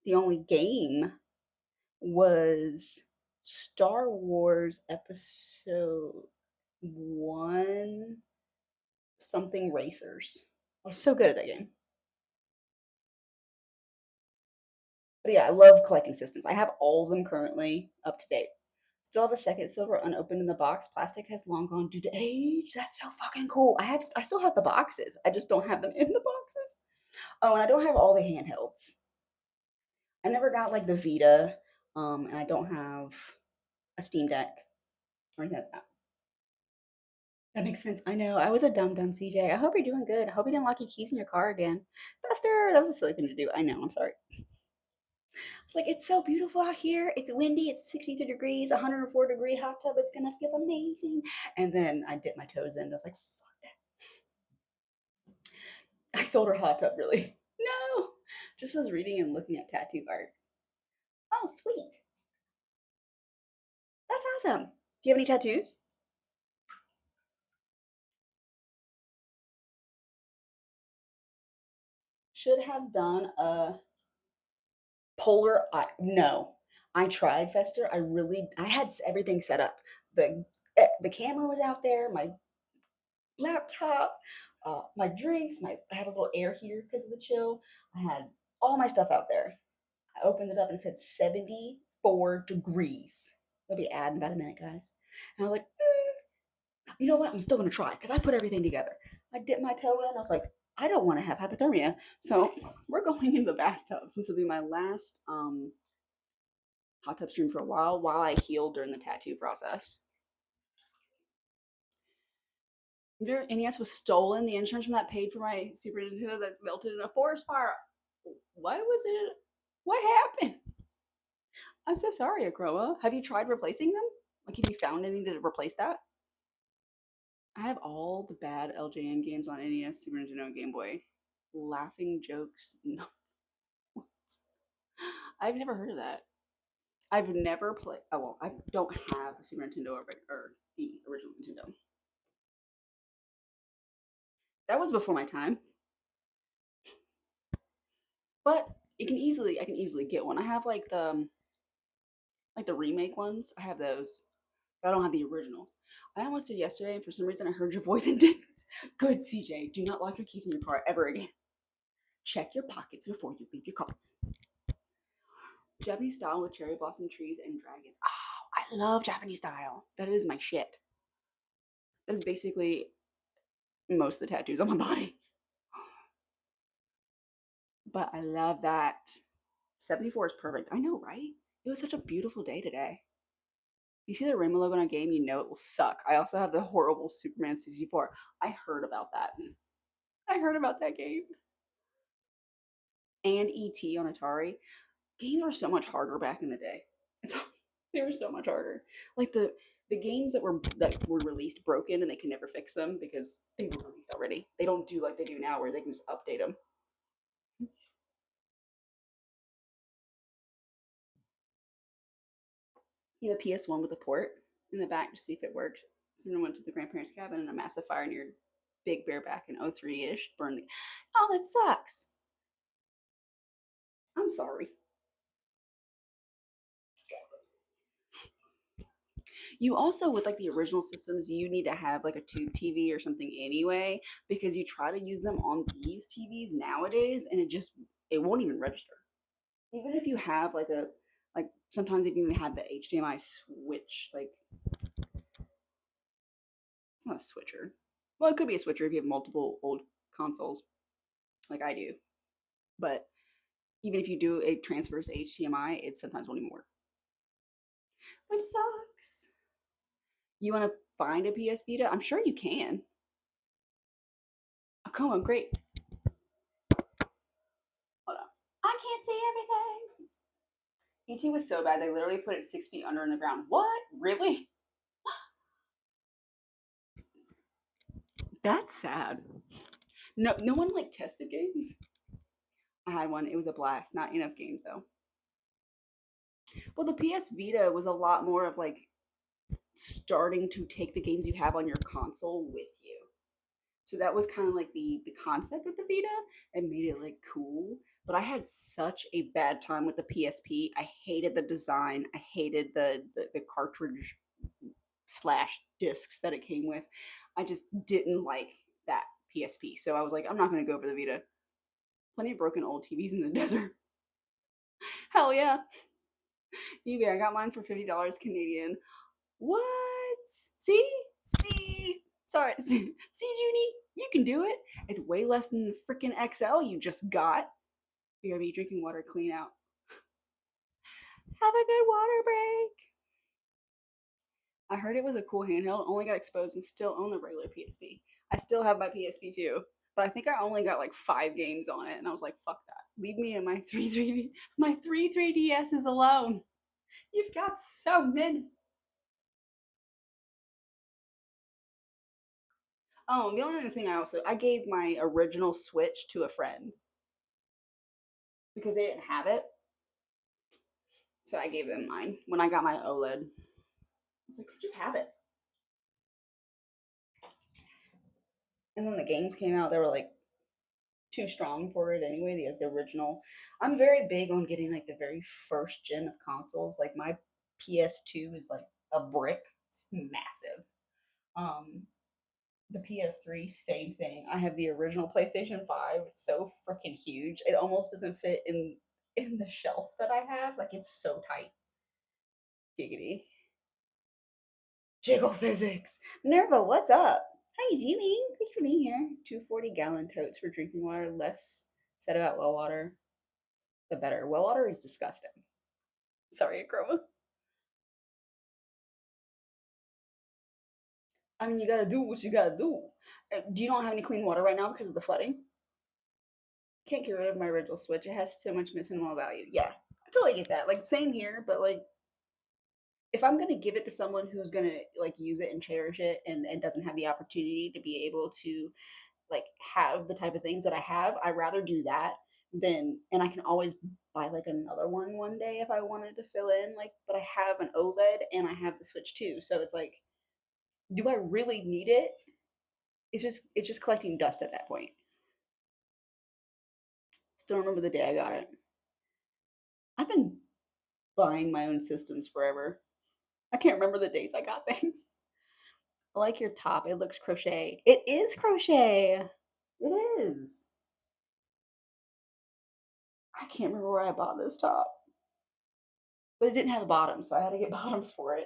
the only game was Star Wars Episode 1 something Racers. I was so good at that game. But yeah, I love collecting systems. I have all of them currently up to date. Still have a second silver unopened in the box. Plastic has long gone due to age. That's so fucking cool. I still have the boxes. I just don't have them in the boxes. Oh, and I don't have all the handhelds. I never got like the Vita, and I don't have a Steam Deck or anything like that. That makes sense. I know. I was a dumb CJ. I hope you're doing good. I hope you didn't lock your keys in your car again. Fester, that was a silly thing to do. I know. I'm sorry. It's like, it's so beautiful out here. It's windy. It's 62 degrees, 104-degree hot tub. It's going to feel amazing. And then I dipped my toes in. I was like, fuck that. I sold her hot tub, really. No. Just was reading and looking at tattoo art. Oh, sweet. That's awesome. Do you have any tattoos? Should have done a polar. No. I tried Fester. I had everything set up. The camera was out there. My laptop, my drinks, I had a little air heater because of the chill. I had all my stuff out there. I opened it up and it said 74 degrees. I'll be adding about a minute, guys. And I was like, you know what? I'm still gonna try because I put everything together. I dipped my toe in. I was like, I don't want to have hypothermia, so we're going in the bathtub. This will be my last hot tub stream for a while I heal during the tattoo process. Their NES was stolen. The insurance from that paid for my Super Nintendo that melted in a forest fire. What was it? What happened? I'm so sorry, Akroa. Have you tried replacing them? Like, have you found any that replace that? I have all the bad LJN games on NES, Super Nintendo, and Game Boy. Laughing jokes. No, I've never heard of that. I've never played. Oh well, I don't have a Super Nintendo or the original Nintendo. That was before my time. But I can easily get one. I have like the remake ones. I have those, but I don't have the originals. I almost did yesterday, and for some reason I heard your voice and didn't. Good, CJ. Do not lock your keys in your car ever again. Check your pockets before you leave your car. Japanese style with cherry blossom trees and dragons. Oh, I love Japanese style. That is my shit. That is basically most of the tattoos on my body. But I love that. 74 is perfect. I know, right? It was such a beautiful day today. You see the rainbow logo on a game, you know it will suck. I also have the horrible Superman 64. I heard about that. I heard about that game. And ET on Atari. Games were so much harder back in the day. It's, they were so much harder. Like the games that were released broken and they can never fix them because they were released already. They don't do like they do now where they can just update them. You have a PS1 with a port in the back to see if it works. Someone went to the grandparents' cabin and a massive fire near Big Bear back in 03-ish burned the. Oh, that sucks. I'm sorry. You also, with like the original systems, you need to have like a tube TV or something anyway, because you try to use them on these TVs nowadays and it won't even register. Even if you have like sometimes they can even have the HDMI switch, like it's not a switcher. Well, it could be a switcher if you have multiple old consoles like I do. But even if you do a transfers to HDMI, it sometimes won't even work. Which sucks. You want to find a PS Vita? I'm sure you can. Oh, come on, great. Hold on. I can't see everything. ET was so bad they literally put it 6 feet under in the ground. What? Really? That's sad. No, no one like tested games. I had one. It was a blast. Not enough games though. Well, the PS Vita was a lot more of like starting to take the games you have on your console with you. So that was kind of like the concept with the Vita and made it like cool. But I had such a bad time with the PSP. I hated the design. I hated the cartridge slash discs that it came with. I just didn't like that PSP. So I was like, I'm not gonna go for the Vita. Plenty of broken old TVs in the desert. Hell yeah. eBay. I got mine for $50 Canadian. What? See? See? Sorry. See, Junie? You can do it. It's way less than the freaking XL you just got. You gotta be drinking water clean out. Have a good water break. I heard it was a cool handheld, only got exposed and still own the regular PSP. I still have my PSP too, but I think I only got like 5 games on it, and I was like, fuck that. Leave me and my 3 3DSs alone. You've got so many. Oh, the only other thing I gave my original Switch to a friend because they didn't have it. So I gave them mine when I got my OLED. I was like, just have it. And then the games came out, they were like too strong for it anyway, the original. I'm very big on getting like the very first gen of consoles. Like my PS2 is like a brick. It's massive. Um the PS3, same thing. I have the original PlayStation 5. It's so freaking huge. It almost doesn't fit in the shelf that I have. Like it's so tight. Giggity. Jiggle physics. Nerva, what's up? How you doing? Thanks for being here. 240-gallon totes for drinking water. Less said about well water, the better. Well water is disgusting. Sorry, Acroma. I mean, you gotta do what you gotta do. Do you not have any clean water right now because of the flooding? Can't get rid of my original Switch. It has so much minimal value. Yeah, I totally get that. Like, same here, but like, if I'm gonna give it to someone who's gonna like use it and cherish it and doesn't have the opportunity to be able to like have the type of things that I have, I'd rather do that than, and I can always buy like another one day if I wanted to fill in. Like, but I have an OLED and I have the Switch too, so it's like, do I really need it? It's just collecting dust at that point. Still remember the day I got it. I've been buying my own systems forever. I can't remember the days I got things. I like your top. It looks crochet. It is crochet. It is. I can't remember where I bought this top, but it didn't have a bottom, so I had to get bottoms for it.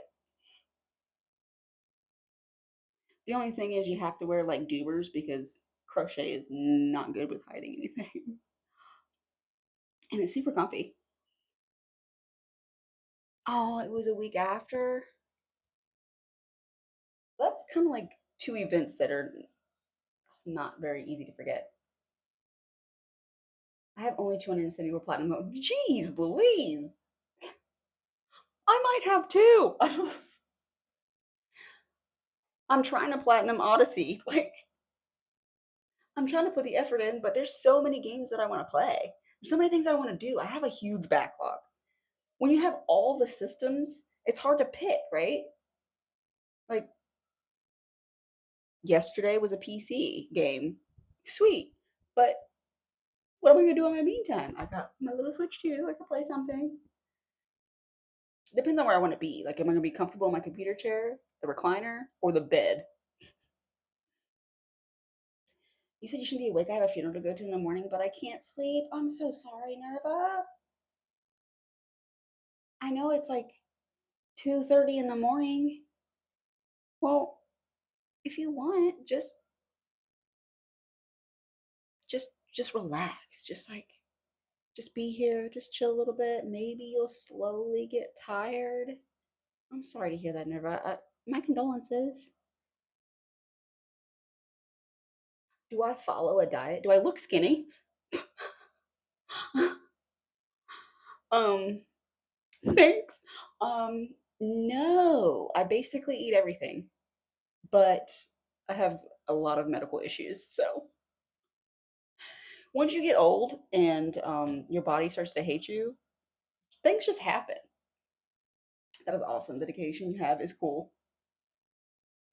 The only thing is you have to wear like dubers because crochet is not good with hiding anything. And it's super comfy. Oh, it was a week after. That's kind of like two events that are not very easy to forget. I have only 274 platinum. Jeez Louise. I might have two. I'm trying to platinum Odyssey. Like, I'm trying to put the effort in, but there's so many games that I want to play. There's so many things I want to do. I have a huge backlog. When you have all the systems, it's hard to pick, right? Like, yesterday was a PC game. Sweet. But what am I going to do in my meantime? I got my little Switch too. I can play something. Depends on where I want to be. Like, am I going to be comfortable in my computer chair, the recliner, or the bed? You said you shouldn't be awake. I have a funeral to go to in the morning, but I can't sleep. I'm so sorry, Nerva. I know it's like 2:30 in the morning. Well, if you want, just relax. Just be here, just chill a little bit. Maybe you'll slowly get tired. I'm sorry to hear that, Nerva. My condolences. Do I follow a diet? Do I look skinny? um, thanks. No, I basically eat everything, but I have a lot of medical issues. So once you get old and your body starts to hate you, things just happen. That is awesome. The dedication you have is cool.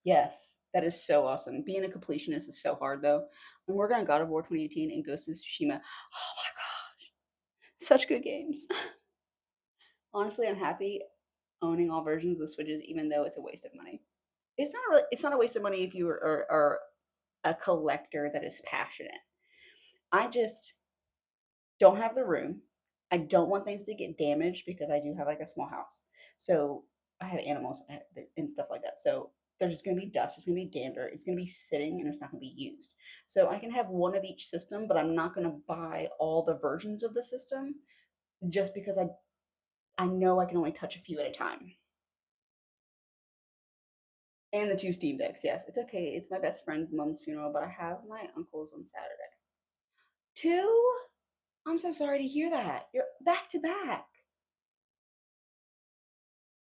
Yes, that is so awesome. Being a completionist is so hard though. I'm working on God of War 2018 and Ghost of Tsushima. Oh my god, such good games. Honestly, I'm happy owning all versions of the Switches, even though it's a waste of money. It's not a waste of money if you are a collector that is passionate. I just don't have the room. I don't want things to get damaged because I do have like a small house. So I have animals and stuff like that. So there's going to be dust, there's going to be dander, it's going to be sitting and it's not going to be used. So I can have one of each system, but I'm not going to buy all the versions of the system just because I know I can only touch a few at a time. And the two Steam decks, yes. It's okay. It's my best friend's mom's funeral, but I have my uncle's on Saturday. Two? I'm so sorry to hear that. You're back to back.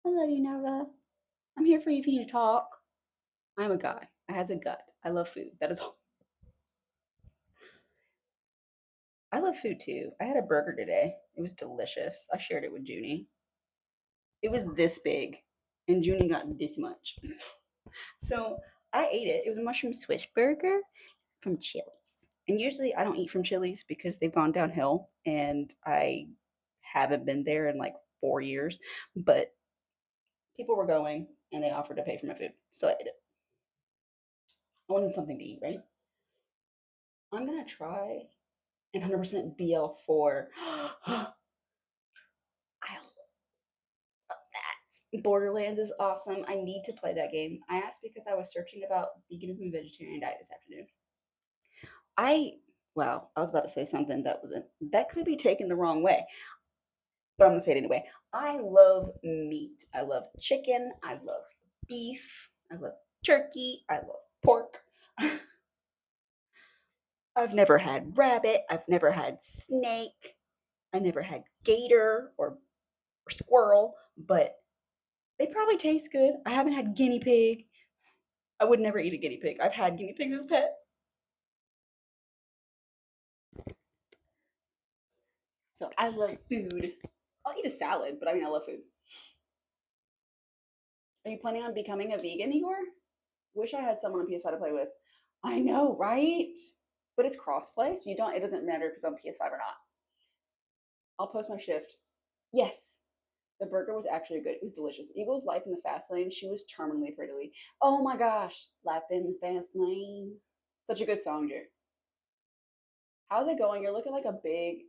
I love you, Nova. I'm here for you if you need to talk. I'm a guy. I has a gut. I love food. That is all. I love food too. I had a burger today. It was delicious. I shared it with Junie. It was this big, and Junie got this much. So I ate it. It was a mushroom Swiss burger from Chili's. And usually I don't eat from Chili's because they've gone downhill and I haven't been there in like 4 years. But people were going and they offered to pay for my food. So I ate it. I wanted something to eat, right? I'm gonna try and 100% BL4. I love that. Borderlands is awesome. I need to play that game. I asked because I was searching about veganism and vegetarian diet this afternoon. I well, I was about to say something that could be taken the wrong way, but I'm gonna say it anyway. I love meat. I love chicken. I love beef. I love turkey. I love pork. I've never had rabbit. I've never had snake. I never had gator or squirrel, but they probably taste good. I haven't had guinea pig. I would never eat a guinea pig. I've had guinea pigs as pets. So I love food. I'll eat a salad, but I mean, I love food. Are you planning on becoming a vegan, Igor? Wish I had someone on PS5 to play with. I know, right? But it's crossplay, so it doesn't matter if it's on PS5 or not. I'll post my shift. Yes, the burger was actually good. It was delicious. Eagle's Life in the Fast Lane. She was terminally pretty. Oh my gosh, Life in the Fast Lane. Such a good song, dude. How's it going? You're looking like a big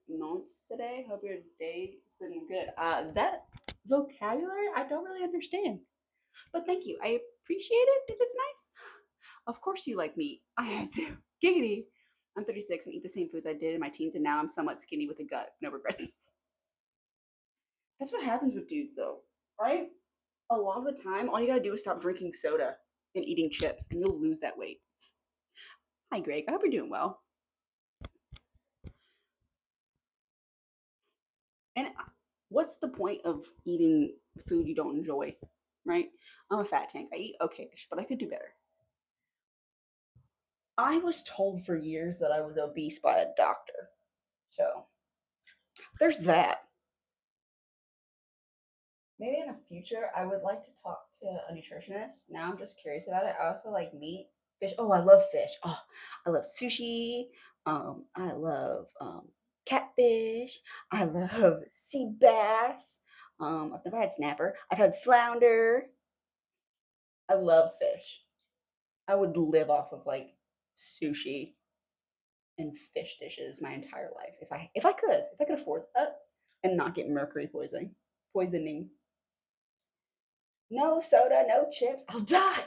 nonce today. Hope your day has been good. That vocabulary I don't really understand, but thank you. I appreciate it if it's nice. Of course you like meat. I had to. Giggity. I'm 36 and eat the same foods I did in my teens, and now I'm somewhat skinny with a gut. No regrets. That's what happens with dudes, though, right? A lot of the time, all you gotta do is stop drinking soda and eating chips, and you'll lose that weight. Hi, Greg. I hope you're doing well. And what's the point of eating food you don't enjoy, right? I'm a fat tank. I eat okay-ish, but I could do better. I was told for years that I was obese by a doctor. So there's that. Maybe in the future, I would like to talk to a nutritionist. Now I'm just curious about it. I also like meat, fish. Oh, I love fish. Oh, I love sushi. I love catfish. I love sea bass. I've never had snapper. I've had flounder. I love fish. I would live off of like sushi and fish dishes my entire life if I could afford that and not get mercury poisoning. No soda, no chips. I'll die.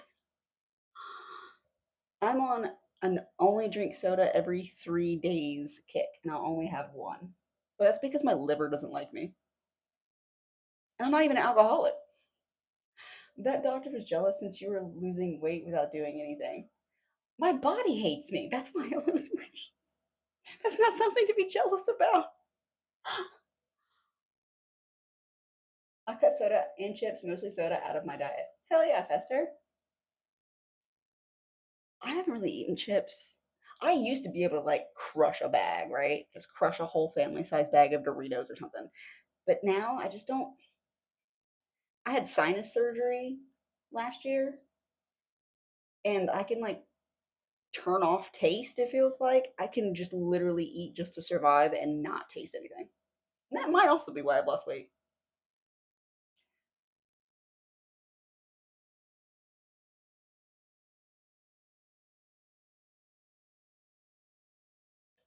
I'm on an only drink soda every 3 days kick, and I'll only have one. But that's because my liver doesn't like me. And I'm not even an alcoholic. That doctor was jealous since you were losing weight without doing anything. My body hates me. That's why I lose weight. That's not something to be jealous about. I cut soda and chips, mostly soda, out of my diet. Hell yeah, Fester. I haven't really eaten chips. I used to be able to like crush a bag, right? Just crush a whole family size bag of Doritos or something. But now I just don't. I had sinus surgery last year and I can like turn off taste, it feels like. I can just literally eat just to survive and not taste anything. And that might also be why I've lost weight.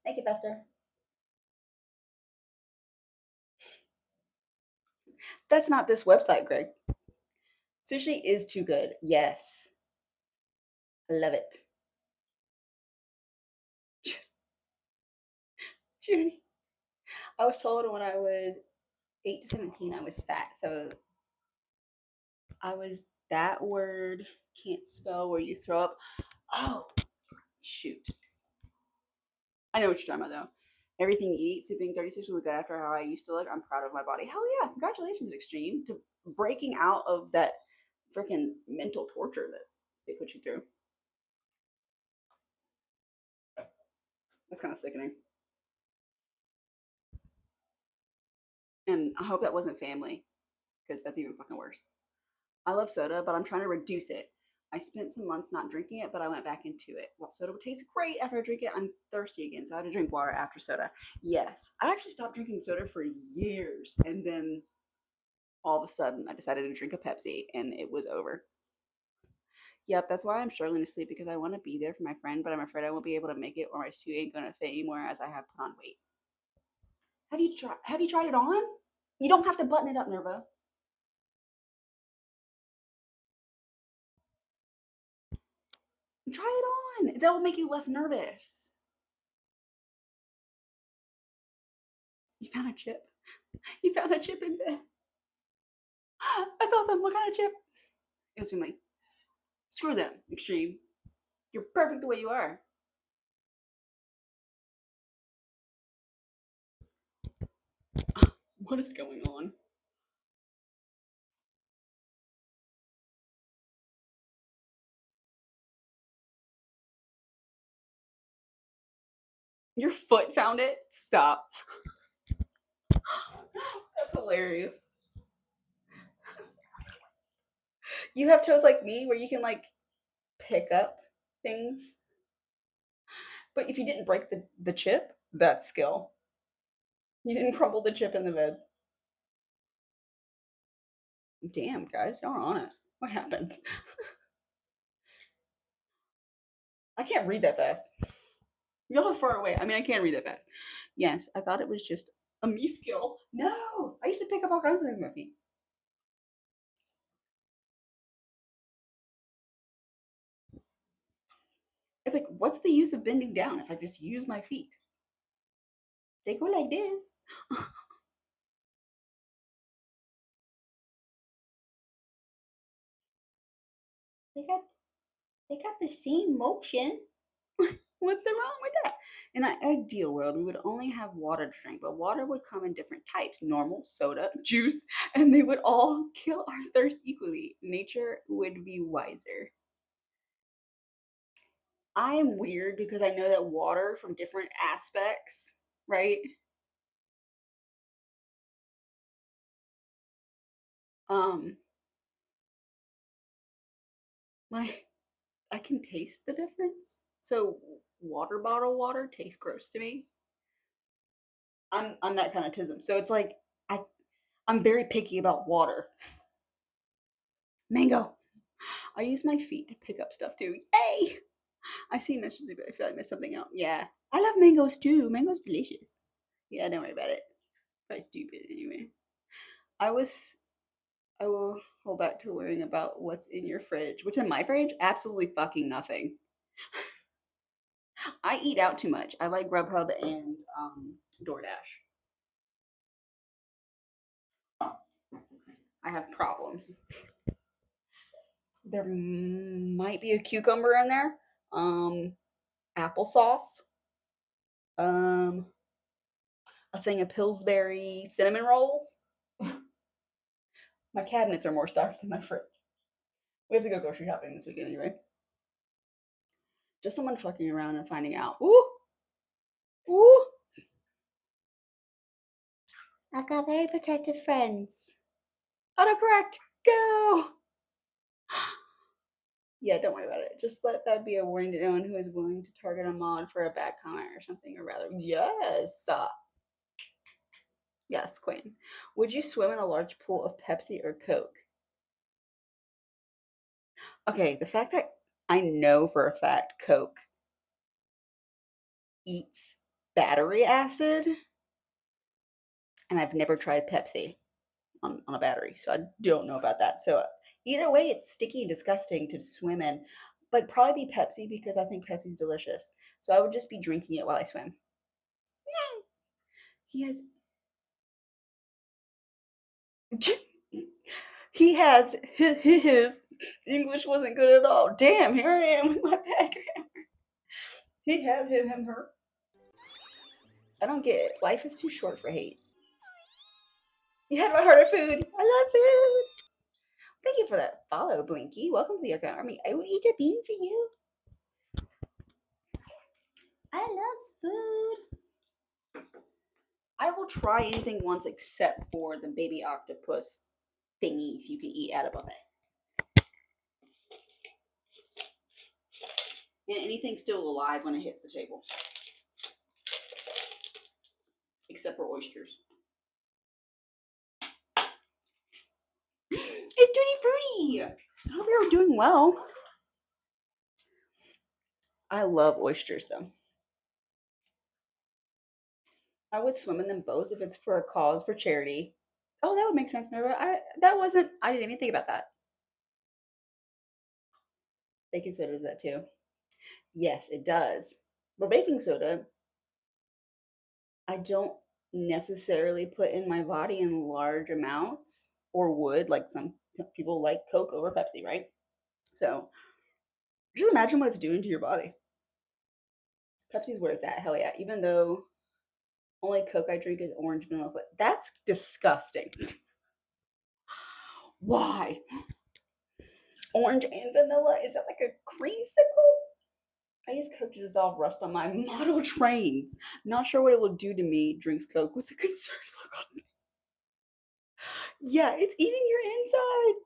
Thank you, Fester. That's not this website, Greg. Sushi is too good. Yes. I love it. Judy. I was told when I was 8 to 17 I was fat. So I was that word can't spell where you throw up. Oh, shoot. I know what you're talking about though. Everything you eat, so being 36 will look good after how I used to look. I'm proud of my body. Hell yeah. Congratulations, Extreme, to breaking out of that freaking mental torture that they put you through. That's kind of sickening. And I hope that wasn't family, because that's even fucking worse. I love soda, but I'm trying to reduce it. I spent some months not drinking it, but I went back into it. While soda would taste great after I drink it, I'm thirsty again, so I had to drink water after soda. Yes, I actually stopped drinking soda for years, and then all of a sudden I decided to drink a Pepsi, and it was over. Yep, that's why I'm struggling to sleep because I want to be there for my friend, but I'm afraid I won't be able to make it, or my suit ain't gonna fit anymore as I have put on weight. Have you tried it on? You don't have to button it up, Nerva. Try it on. That will make you less nervous. You found a chip. You found a chip in bed. That's awesome. What kind of chip? It was from like, screw them, Extreme. You're perfect the way you are. What is going on? Your foot found it? Stop. That's hilarious. You have toes like me where you can like pick up things. But if you didn't break the chip, that's skill. You didn't crumble the chip in the bed. Damn, guys, y'all are on it. What happened? I can't read that fast. Y'all are far away. I mean, I can't read that fast. Yes, I thought it was just a me skill. No, I used to pick up all kinds of things with my feet. It's like, what's the use of bending down if I just use my feet? They go like this. they got they got the same motion. What's the wrong with that? In an ideal world, we would only have water to drink, but water would come in different types: normal, soda, juice, and they would all kill our thirst equally. Nature would be wiser. I am weird because I know that water from different aspects, right? Um, like I can taste the difference. So water bottle water tastes gross to me. I'm that kind of tism. So it's like I I'm very picky about water. Mango. I use my feet to pick up stuff too. Yay! I see messages, but I feel like I missed something out. Yeah. I love mangoes too. Mango's delicious. Yeah, don't worry about it. Probably stupid anyway. I was I will hold back to worrying about what's in your fridge. What's in my fridge? Absolutely fucking nothing. I eat out too much. I like Grubhub and DoorDash. I have problems. There might be a cucumber in there. Applesauce. Um, a thing of Pillsbury cinnamon rolls. My cabinets are more stocked than my fridge. We have to go grocery shopping this weekend anyway. Just someone fucking around and finding out. Ooh, ooh. I've got very protective friends. Autocorrect, go! Yeah, don't worry about it. Just let that be a warning to anyone who is willing to target a mod for a bad comment or something, or rather, yes, yes, Queen. Would you swim in a large pool of Pepsi or Coke? Okay, the fact that I know for a fact Coke eats battery acid, and I've never tried Pepsi on a battery, so I don't know about that. So either way, it's sticky and disgusting to swim in, but probably be Pepsi because I think Pepsi's delicious. So I would just be drinking it while I swim. He has he has his English wasn't good at all. Damn, here I am with my bad grammar. He has him her. I don't get it. Life is too short for hate. You had my heart of food. I love food. Thank you for that follow, Blinky. Welcome to the Arkham Army. I will eat a bean for you. I love food. I will try anything once except for the baby octopus thingies you can eat out of a bag. And anything still alive when it hits the table. Except for oysters. It's Tutti Frutti! I hope you're doing well. I love oysters though. I would swim in them both if it's for a cause for charity. Oh, that would make sense, Nova. I didn't even think about that. Baking soda does that too. Yes, it does. But baking soda, I don't necessarily put in my body in large amounts, or would, like some people like Coke over Pepsi, right? So just imagine what it's doing to your body. Pepsi's where it's at, hell yeah. Even though only Coke I drink is orange vanilla. That's disgusting. Why? Orange and vanilla? Is that like a creamsicle? I use Coke to dissolve rust on my model trains. Not sure what it will do to me. Drinks Coke with a concerned look on me. Yeah, it's eating your insides.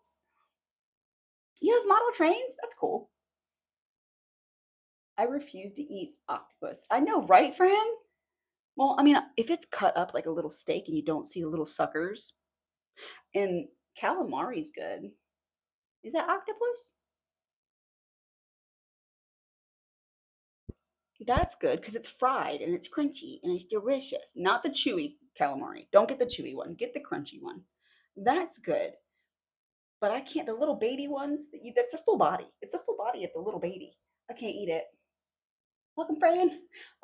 You have model trains? That's cool. I refuse to eat octopus. I know, right, Fran? Well, I mean, if it's cut up like a little steak and you don't see the little suckers, and calamari's good. Is that octopus? That's good because it's fried and it's crunchy and it's delicious. Not the chewy calamari. Don't get the chewy one. Get the crunchy one. That's good. But I can't. The little baby ones. That's a full body. It's a full body of the little baby. I can't eat it. Welcome, Fran.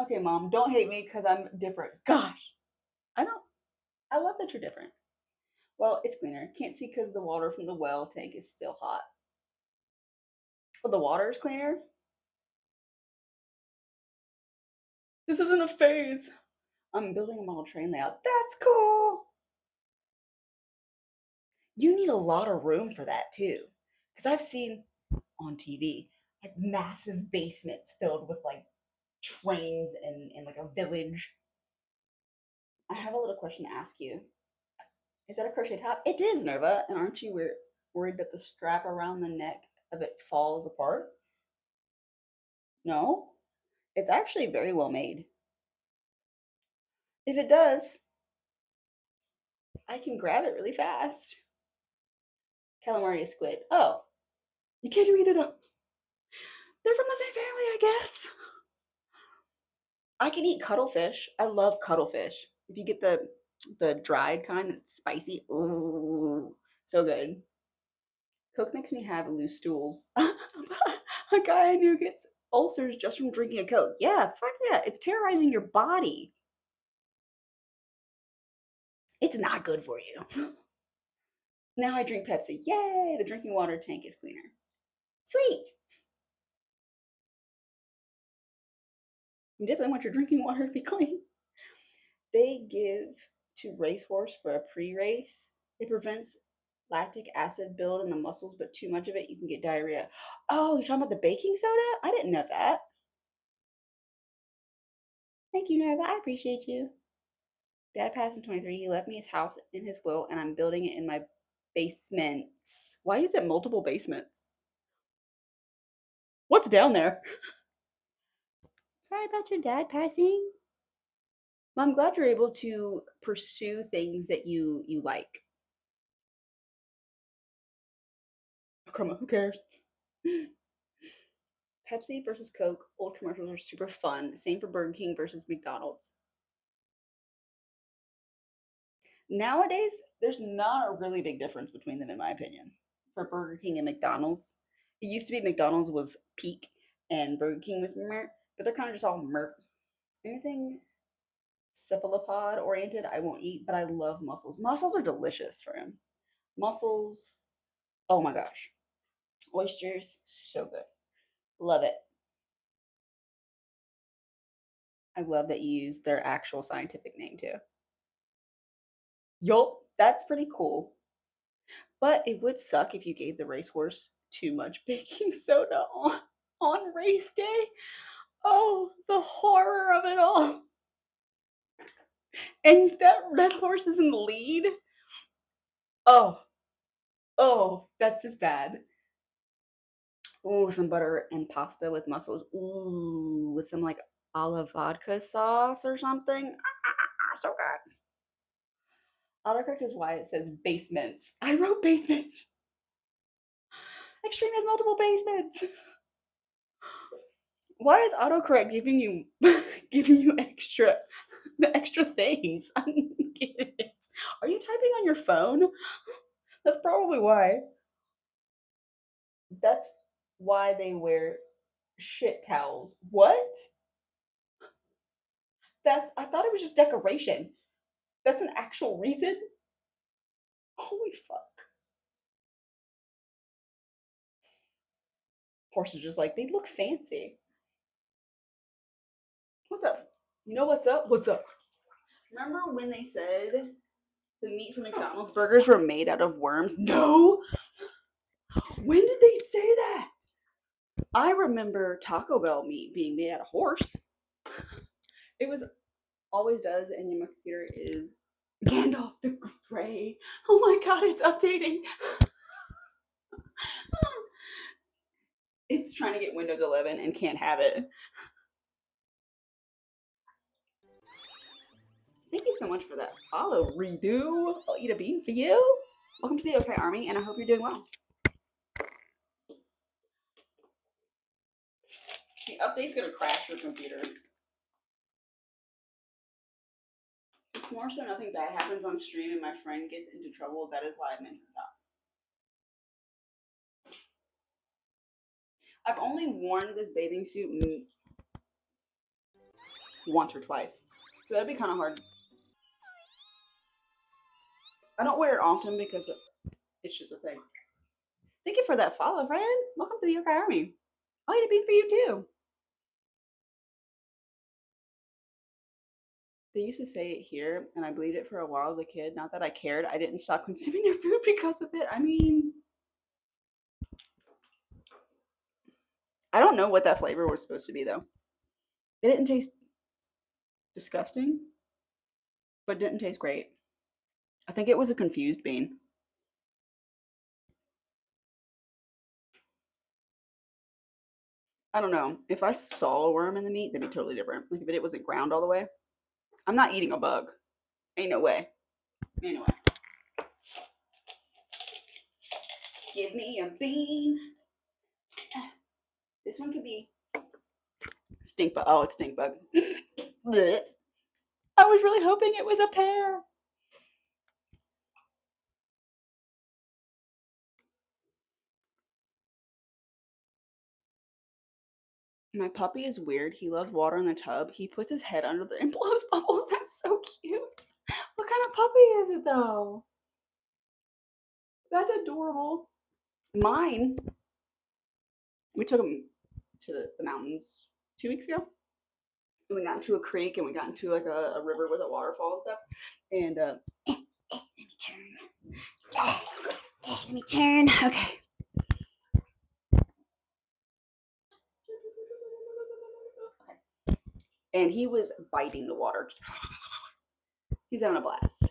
Okay, Mom. Don't hate me because I'm different. Gosh, I don't. I love that you're different. Well, it's cleaner. Can't see because the water from the well tank is still hot. But the water is cleaner. This isn't a phase. I'm building a model train layout. That's cool. You need a lot of room for that too. Because I've seen on TV like massive basements filled with like trains and like a village. I have a little question to ask you. Is that a crochet top? It is, Nerva. And aren't you worried that the strap around the neck of it falls apart? No, it's actually very well made. If it does, I can grab it really fast. Calamari is squid. Oh, you can't do either though. They're from the same family, I guess. I can eat cuttlefish. I love cuttlefish. If you get the dried kind that's spicy, ooh, so good. Coke makes me have loose stools. A guy I knew gets ulcers just from drinking a Coke. Yeah, fuck that. It's terrorizing your body. It's not good for you. Now I drink Pepsi. Yay! The drinking water tank is cleaner. Sweet. You definitely want your drinking water to be clean. They give to racehorse for a pre-race. It prevents lactic acid build in the muscles, but too much of it, you can get diarrhea. Oh, you're talking about the baking soda? I didn't know that. Thank you, Nova. I appreciate you. Dad passed in 23. He left me his house in his will, and I'm building it in my basements. Why is it multiple basements? What's down there? Sorry about your dad passing. Well, I'm glad you're able to pursue things that you like. Oh, come on, who cares? Pepsi versus Coke. Old commercials are super fun. Same for Burger King versus McDonald's. Nowadays, there's not a really big difference between them, in my opinion, for Burger King and McDonald's. It used to be McDonald's was peak and Burger King was mer, but they're kind of just all mer. Anything cephalopod oriented, I won't eat, but I love mussels. Mussels are delicious for him. Mussels, oh my gosh. Oysters, so good. Love it. I love that you use their actual scientific name too. Yup, that's pretty cool. But it would suck if you gave the racehorse too much baking soda on race day. Oh, the horror of it all. And that red horse is in the lead. Oh, oh, that's just bad. Ooh, some butter and pasta with mussels. Ooh, with some like olive vodka sauce or something. So good. Autocorrect is why it says basements. I wrote basement. Extreme has multiple basements. Why is autocorrect giving you giving you extra things? I don't get it. Are you typing on your phone? That's probably why. That's why they wear shit towels. What? That's I thought it was just decoration. That's an actual reason? Holy fuck. Horses just like they look fancy. What's up? You know what's up? What's up? Remember when they said the meat from McDonald's burgers were made out of worms? No. When did they say that? I remember Taco Bell meat being made out of horse. It was always does, and my computer is Gandalf the Grey. Oh my god, it's updating. It's trying to get Windows 11 and can't have it. Thank you so much for that follow, Redo. I'll eat a bean for you. Welcome to the OK Army, and I hope you're doing well. The update's gonna crash your computer. It's more so nothing bad happens on stream and my friend gets into trouble. That is why I meant to stop. I've only worn this bathing suit once or twice, so that'd be kind of hard. I don't wear it often because it's just a thing. Thank you for that follow, friend. Welcome to the OK Army. I'll eat a bean for you too. They used to say it here, and I believed it for a while as a kid. Not that I cared. I didn't stop consuming their food because of it. I mean, I don't know what that flavor was supposed to be though. It didn't taste disgusting, but it didn't taste great. I think it was a confused bean. I don't know. If I saw a worm in the meat, that'd be totally different. Like if it wasn't ground all the way. I'm not eating a bug. Ain't no way. Ain't no way. Give me a bean. This one could be stink bug. Oh, it's stink bug. I was really hoping it was a pear. My puppy is weird. He loves water in the tub. He puts his head under there and blows bubbles. That's so cute. What kind of puppy is it though? That's adorable. Mine, we took him to the mountains 2 weeks ago. And we got into a creek and we got into like a river with a waterfall and stuff. And let me turn. Let me turn. Okay. Okay. and he was biting the water. He's having a blast.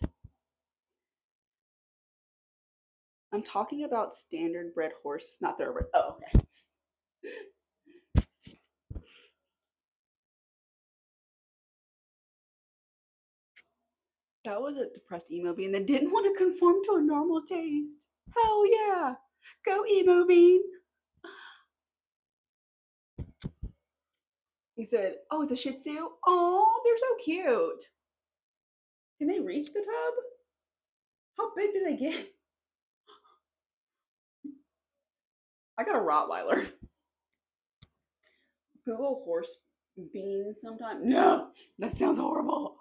I'm talking about standard bred horse, not thoroughbred. Oh, okay. That was a depressed emo bean that didn't want to conform to a normal taste. Hell yeah. Go emo bean. He said, oh, it's a Shih Tzu? Oh, they're so cute. Can they reach the tub? How big do they get? I got a Rottweiler. Google horse bean sometime. No, that sounds horrible.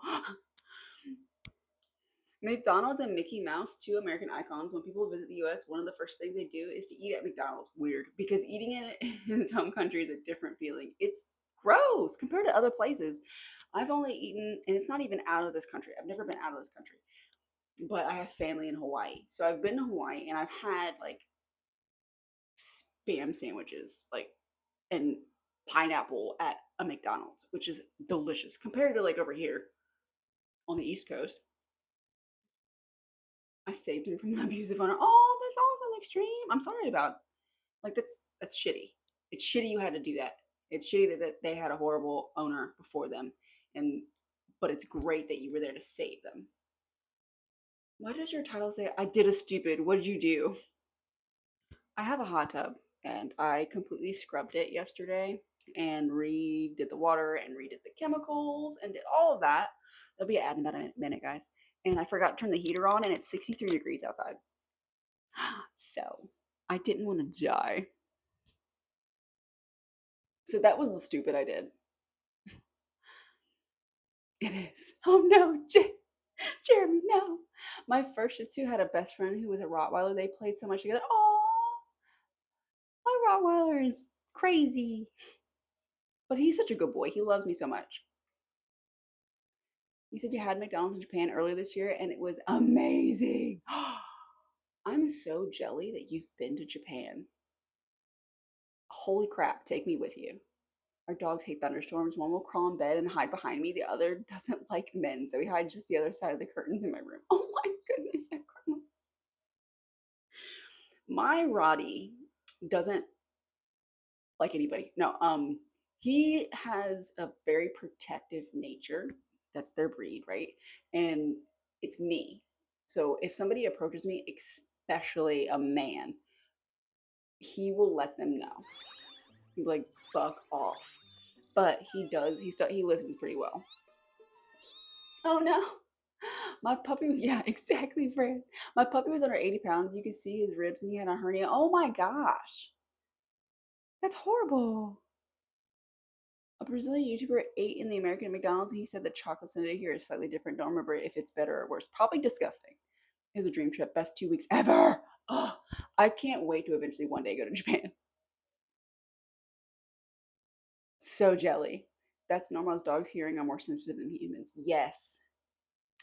McDonald's and Mickey Mouse, two American icons. When people visit the US, one of the first things they do is to eat at McDonald's. Weird, because eating it in some countries is a different feeling. It's gross compared to other places. I've only eaten, and it's not even out of this country. I've never been out of this country, but I have family in Hawaii. So I've been to Hawaii and I've had like spam sandwiches, like, and pineapple at a McDonald's, which is delicious compared to like over here on the East Coast. I saved him from an abusive owner. Oh, that's awesome, extreme. I'm sorry about, like, that's shitty. It's shitty you had to do that. It's shitty that they had a horrible owner before them, and but it's great that you were there to save them. Why does your title say I did a stupid? What did you do? I have a hot tub and I completely scrubbed it yesterday and redid the water and redid the chemicals and did all of that. It'll be ad in about a minute, guys. And I forgot to turn the heater on and it's 63 degrees outside. So I didn't want to die. So that was the stupid I did. It is. Oh no, Jeremy, no. My first Shih Tzu had a best friend who was a Rottweiler. They played so much together. Oh, my Rottweiler is crazy. But he's such a good boy. He loves me so much. You said you had McDonald's in Japan earlier this year and it was amazing. I'm so jelly that you've been to Japan. Holy crap, take me with you. Our dogs hate thunderstorms. One will crawl in bed and hide behind me. The other doesn't like men, so he hides just the other side of the curtains in my room. Oh my goodness, my Roddy doesn't like anybody. No, he has a very protective nature. That's their breed, right? And it's me. So if somebody approaches me, especially a man, he will let them know. He'll be like, fuck off. But he does, he listens pretty well. Oh no. My puppy, yeah, exactly, Fran. My puppy was under 80 pounds. You could see his ribs and he had a hernia. Oh my gosh. That's horrible. A Brazilian YouTuber ate in the American McDonald's and he said the chocolate sundae here is slightly different. Don't remember if it's better or worse. Probably disgusting. It was a dream trip. Best 2 weeks ever. Oh, I can't wait to eventually one day go to Japan. So jelly. That's normal as dogs hearing are more sensitive than humans. Yes.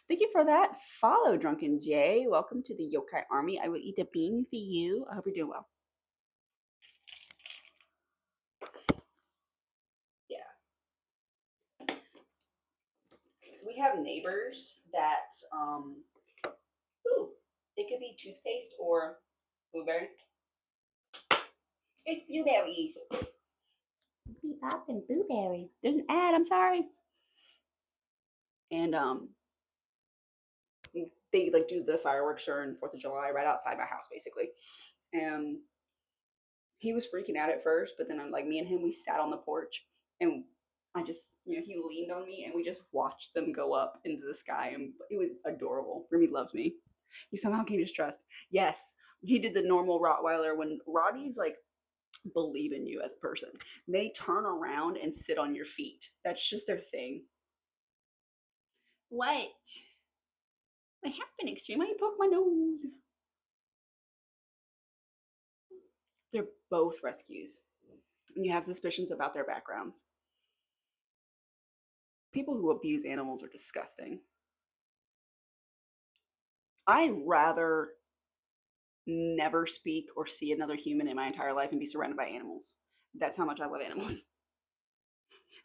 Thank you for that follow, Drunken Jay. Welcome to the Yokai Army. I will eat a bean for you. I hope you're doing well. Yeah. We have neighbors that ooh, it could be toothpaste or blueberry. It's blueberries. Bebop and blueberry. There's an ad, I'm sorry. And they like do the fireworks during 4th of July right outside my house basically. And he was freaking out at first, but then I'm like me and him we sat on the porch and I just, he leaned on me and we just watched them go up into the sky and it was adorable. Remy loves me. He somehow came to trust. Yes, he did the normal Rottweiler when Roddy's like believe in you as a person. They turn around and sit on your feet. That's just their thing. What? What happened, Extreme? Why you poke my nose? They're both rescues. And you have suspicions about their backgrounds. People who abuse animals are disgusting. I'd rather never speak or see another human in my entire life and be surrounded by animals. That's how much I love animals.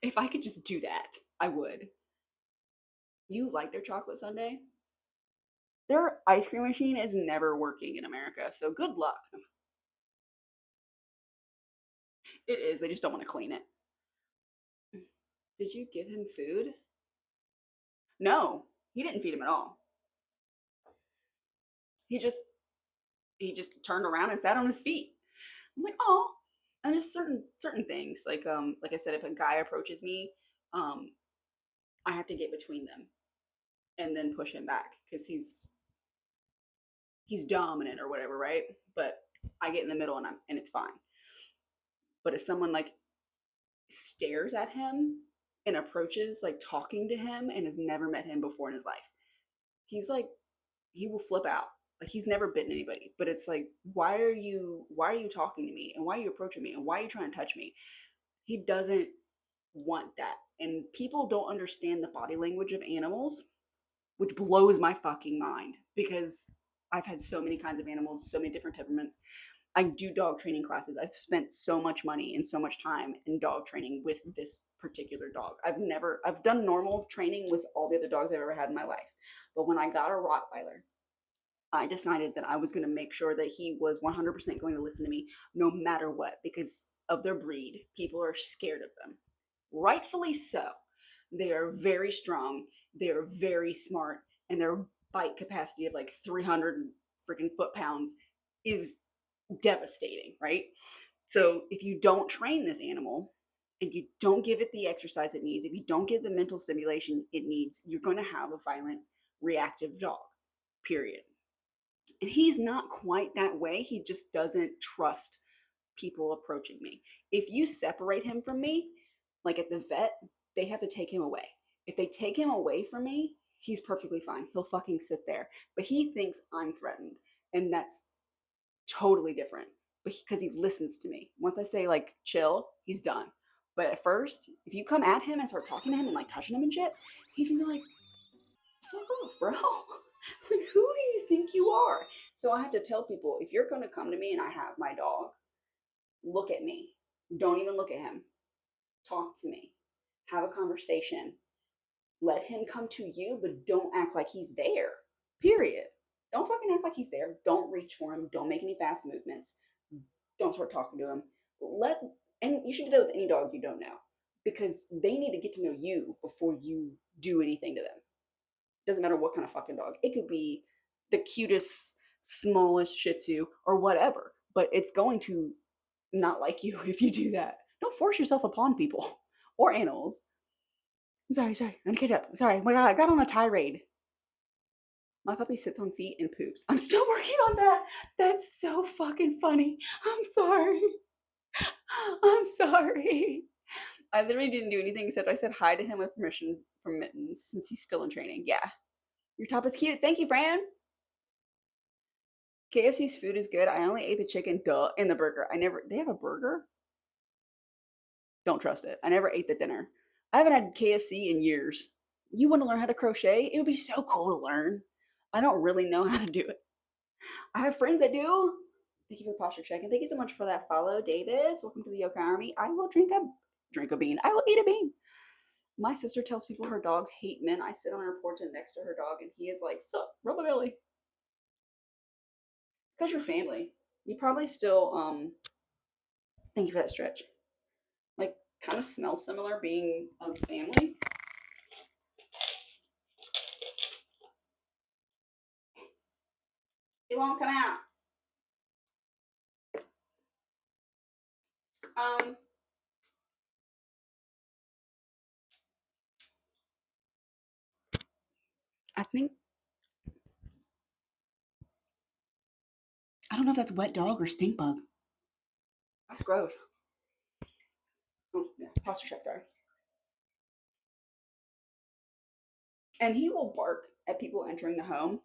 If I could just do that, I would. You like their chocolate sundae? Their ice cream machine is never working in America, so good luck. It is, they just don't want to clean it. Did you give him food? No, he didn't feed him at all. He just he just turned around and sat on his feet. I'm like, oh, and just certain things like I said, if a guy approaches me, um, I have to get between them and then push him back because he's dominant or whatever, right? But I get in the middle and it's fine. But if someone like stares at him and approaches like talking to him and has never met him before in his life, he's like he will flip out. Like he's never bitten anybody, but it's like why are you talking to me and why are you approaching me and why are you trying to touch me? He doesn't want that. And people don't understand the body language of animals, which blows my fucking mind because I've had so many kinds of animals, so many different temperaments. I do dog training classes. I've spent so much money and so much time in dog training with this particular dog. I've done normal training with all the other dogs I've ever had in my life. But when I got a Rottweiler, I decided that I was going to make sure that he was 100% going to listen to me no matter what because of their breed. People are scared of them. Rightfully so. They are very strong, they are very smart, and their bite capacity of like 300 freaking foot pounds is devastating, right? So if you don't train this animal and you don't give it the exercise it needs, if you don't give the mental stimulation it needs, you're going to have a violent, reactive dog, period. And he's not quite that way. He just doesn't trust people approaching me. If you separate him from me, like at the vet, they have to take him away. If they take him away from me, he's perfectly fine. He'll fucking sit there. But he thinks I'm threatened. And that's totally different. But because he listens to me. Once I say like chill, he's done. But at first, if you come at him and start talking to him and like touching him and shit, he's gonna be like, fuck off, bro. Like, who do you think you are? So I have to tell people if you're gonna come to me and I have my dog, look at me. Don't even look at him. Talk to me. Have a conversation. Let him come to you, but don't act like he's there. Period. Don't fucking act like he's there. Don't reach for him. Don't make any fast movements. Don't start talking to him. Let and you should do that with any dog you don't know because they need to get to know you before you do anything to them. Doesn't matter what kind of fucking dog. It could be the cutest, smallest Shih Tzu or whatever, but it's going to not like you if you do that. Don't force yourself upon people or animals. I'm sorry. I'm gonna catch up. Sorry. Oh my God, I got on a tirade. My puppy sits on feet and poops. I'm still working on that. That's so fucking funny. I'm sorry. I'm sorry. I literally didn't do anything except I said hi to him with permission from Mittens since he's still in training. Yeah. Your top is cute. Thank you, Fran. KFC's food is good. I only ate the chicken, duh, and the burger. They have a burger? Don't trust it. I never ate the dinner. I haven't had KFC in years. You want to learn how to crochet? It would be so cool to learn. I don't really know how to do it. I have friends that do. Thank you for the posture check. And thank you so much for that follow, Davis. Welcome to the Yoka Army. I will drink a bean. I will eat a bean. My sister tells people her dogs hate men. I sit on her porch and next to her dog, and he is like, sup, rub a belly. Because you're family. You probably still, thank you for that stretch. Like, kind of smell similar being of family. It won't come out. Um, I think I don't know if that's wet dog or stink bug. That's gross. Oh, yeah, posture check, sorry. And he will bark at people entering the home,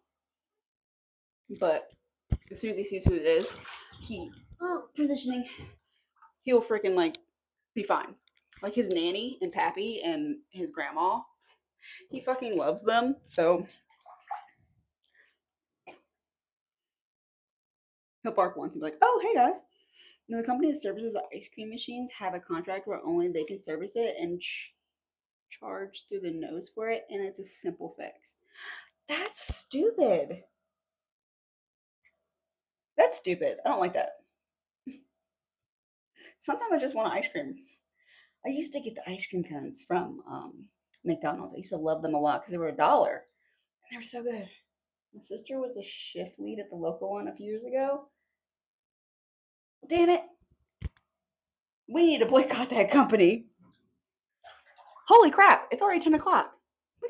but as soon as he sees who it is, he positioning, he'll freaking like be fine. Like his nanny and pappy and his grandma, he fucking loves them. So he'll bark once and be like, "Oh, hey guys," Now, the company that services the ice cream machines have a contract where only they can service it and charge through the nose for it, and it's a simple fix. That's stupid. That's stupid. I don't like that. Sometimes I just want ice cream. I used to get the ice cream cones from McDonald's. I used to love them a lot because they were $1. And they were so good. My sister was a shift lead at the local one a few years ago. Damn it. We need to boycott that company. Holy crap. It's already 10 o'clock. We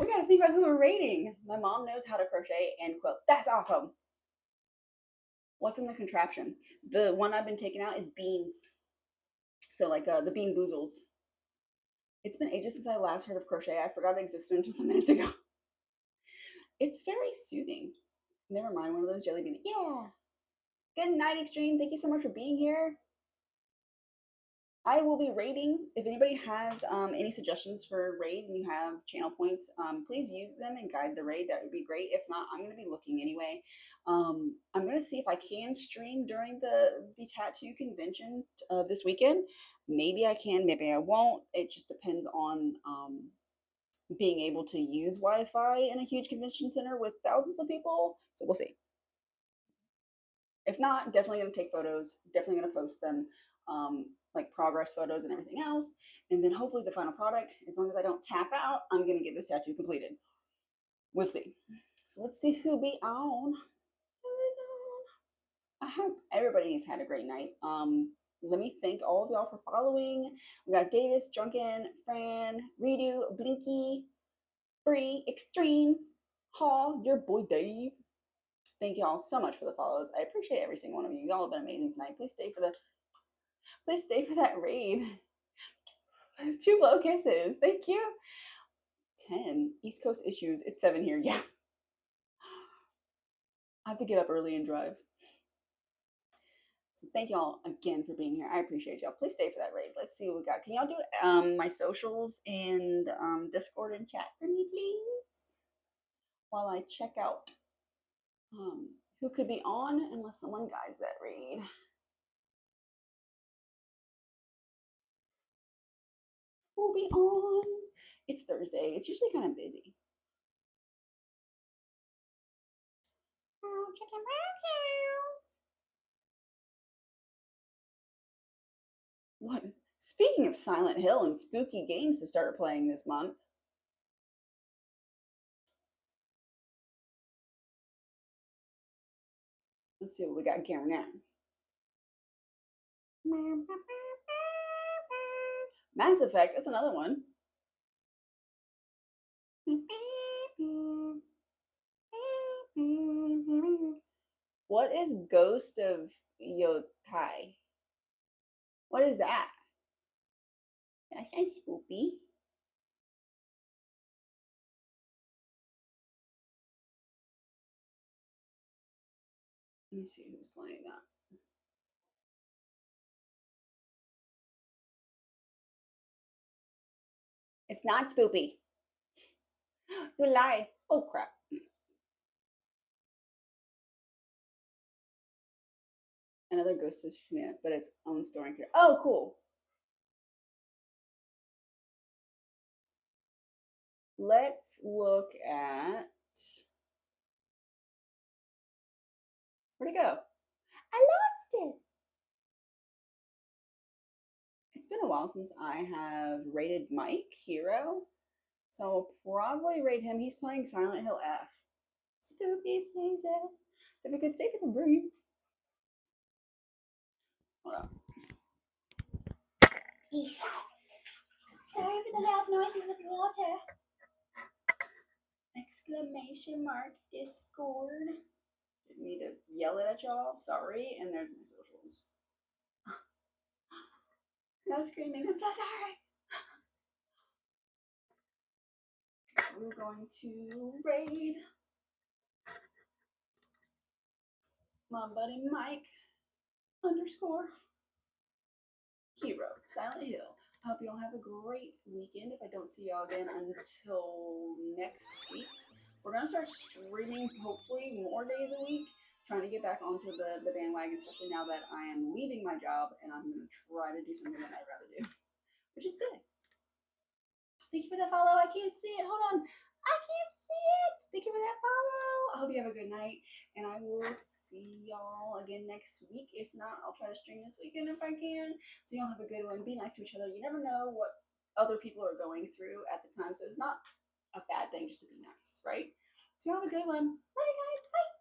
gotta think about who we're rating. My mom knows how to crochet and quilt. That's awesome. What's in the contraption? The one I've been taking out is beans. So like the bean boozles. It's been ages since I last heard of crochet. I forgot it existed until some minutes ago. It's very soothing. Never mind, one of those jelly beans. Yeah. Good night, Extreme. Thank you so much for being here. I will be raiding. If anybody has any suggestions for raid and you have channel points, please use them and guide the raid. That would be great. If not, I'm going to be looking anyway. I'm going to see if I can stream during the tattoo convention this weekend. Maybe I can, maybe I won't. It just depends on being able to use Wi-Fi in a huge convention center with thousands of people. So we'll see. If not, definitely going to take photos, definitely going to post them, like progress photos and everything else. And then hopefully the final product, as long as I don't tap out, I'm going to get this tattoo completed. We'll see. So let's see who be on. Who is on? I hope everybody's had a great night. Let me thank all of y'all for following. We got Davis, Drunken, Fran, Redo, Blinky, Free, Extreme, Hall, your boy Dave. Thank y'all so much for the follows. I appreciate every single one of you. Y'all have been amazing tonight. Please stay for that raid. 2 blow kisses. Thank you. 10. East Coast issues. It's 7 here. Yeah. I have to get up early and drive. So thank y'all again for being here. I appreciate y'all. Please stay for that raid. Let's see what we got. Can y'all do my socials and Discord and chat for me, please? While I check out who could be on, unless someone guides that raid. Who'll be on? It's Thursday. It's usually kind of busy. Chicken rescue. What? Speaking of Silent Hill and spooky games to start playing this month. Let's see what we got here now. Mass Effect, that's another one. What is Ghost of Yokai? What is that? That sounds spoopy. Let me see who's playing that. It's not spoopy. You lied. Oh crap. Another Ghost of Tsushima, but its own story. Oh, cool. Let's look at. Where'd it go? I lost it. It's been a while since I have rated Mike Hero, so I'll probably rate him. He's playing Silent Hill F. Spooky season. So if we could stay for the brief. Hold on. Sorry for the loud noises of water. Exclamation mark Discord. Didn't mean to yell it at y'all. Sorry. And there's my socials. No screaming. I'm so sorry. We're going to raid my buddy Mike _ Hero, Silent Hill. I hope y'all have a great weekend. If I don't see y'all again until next week, we're gonna start streaming hopefully more days a week trying to get back onto the bandwagon, especially now that I am leaving my job and I'm going to try to do something that I'd rather do, which is this. Thank you for that follow. I can't see it. Hold on. I can't see it. Thank you for that follow. I hope you have a good night, and I will see y'all again next week. If not, I'll try to stream this weekend if I can. So y'all have a good one. Be nice to each other. You never know what other people are going through at the time, so it's not a bad thing just to be nice, right? So y'all have a good one. Later, guys. Bye.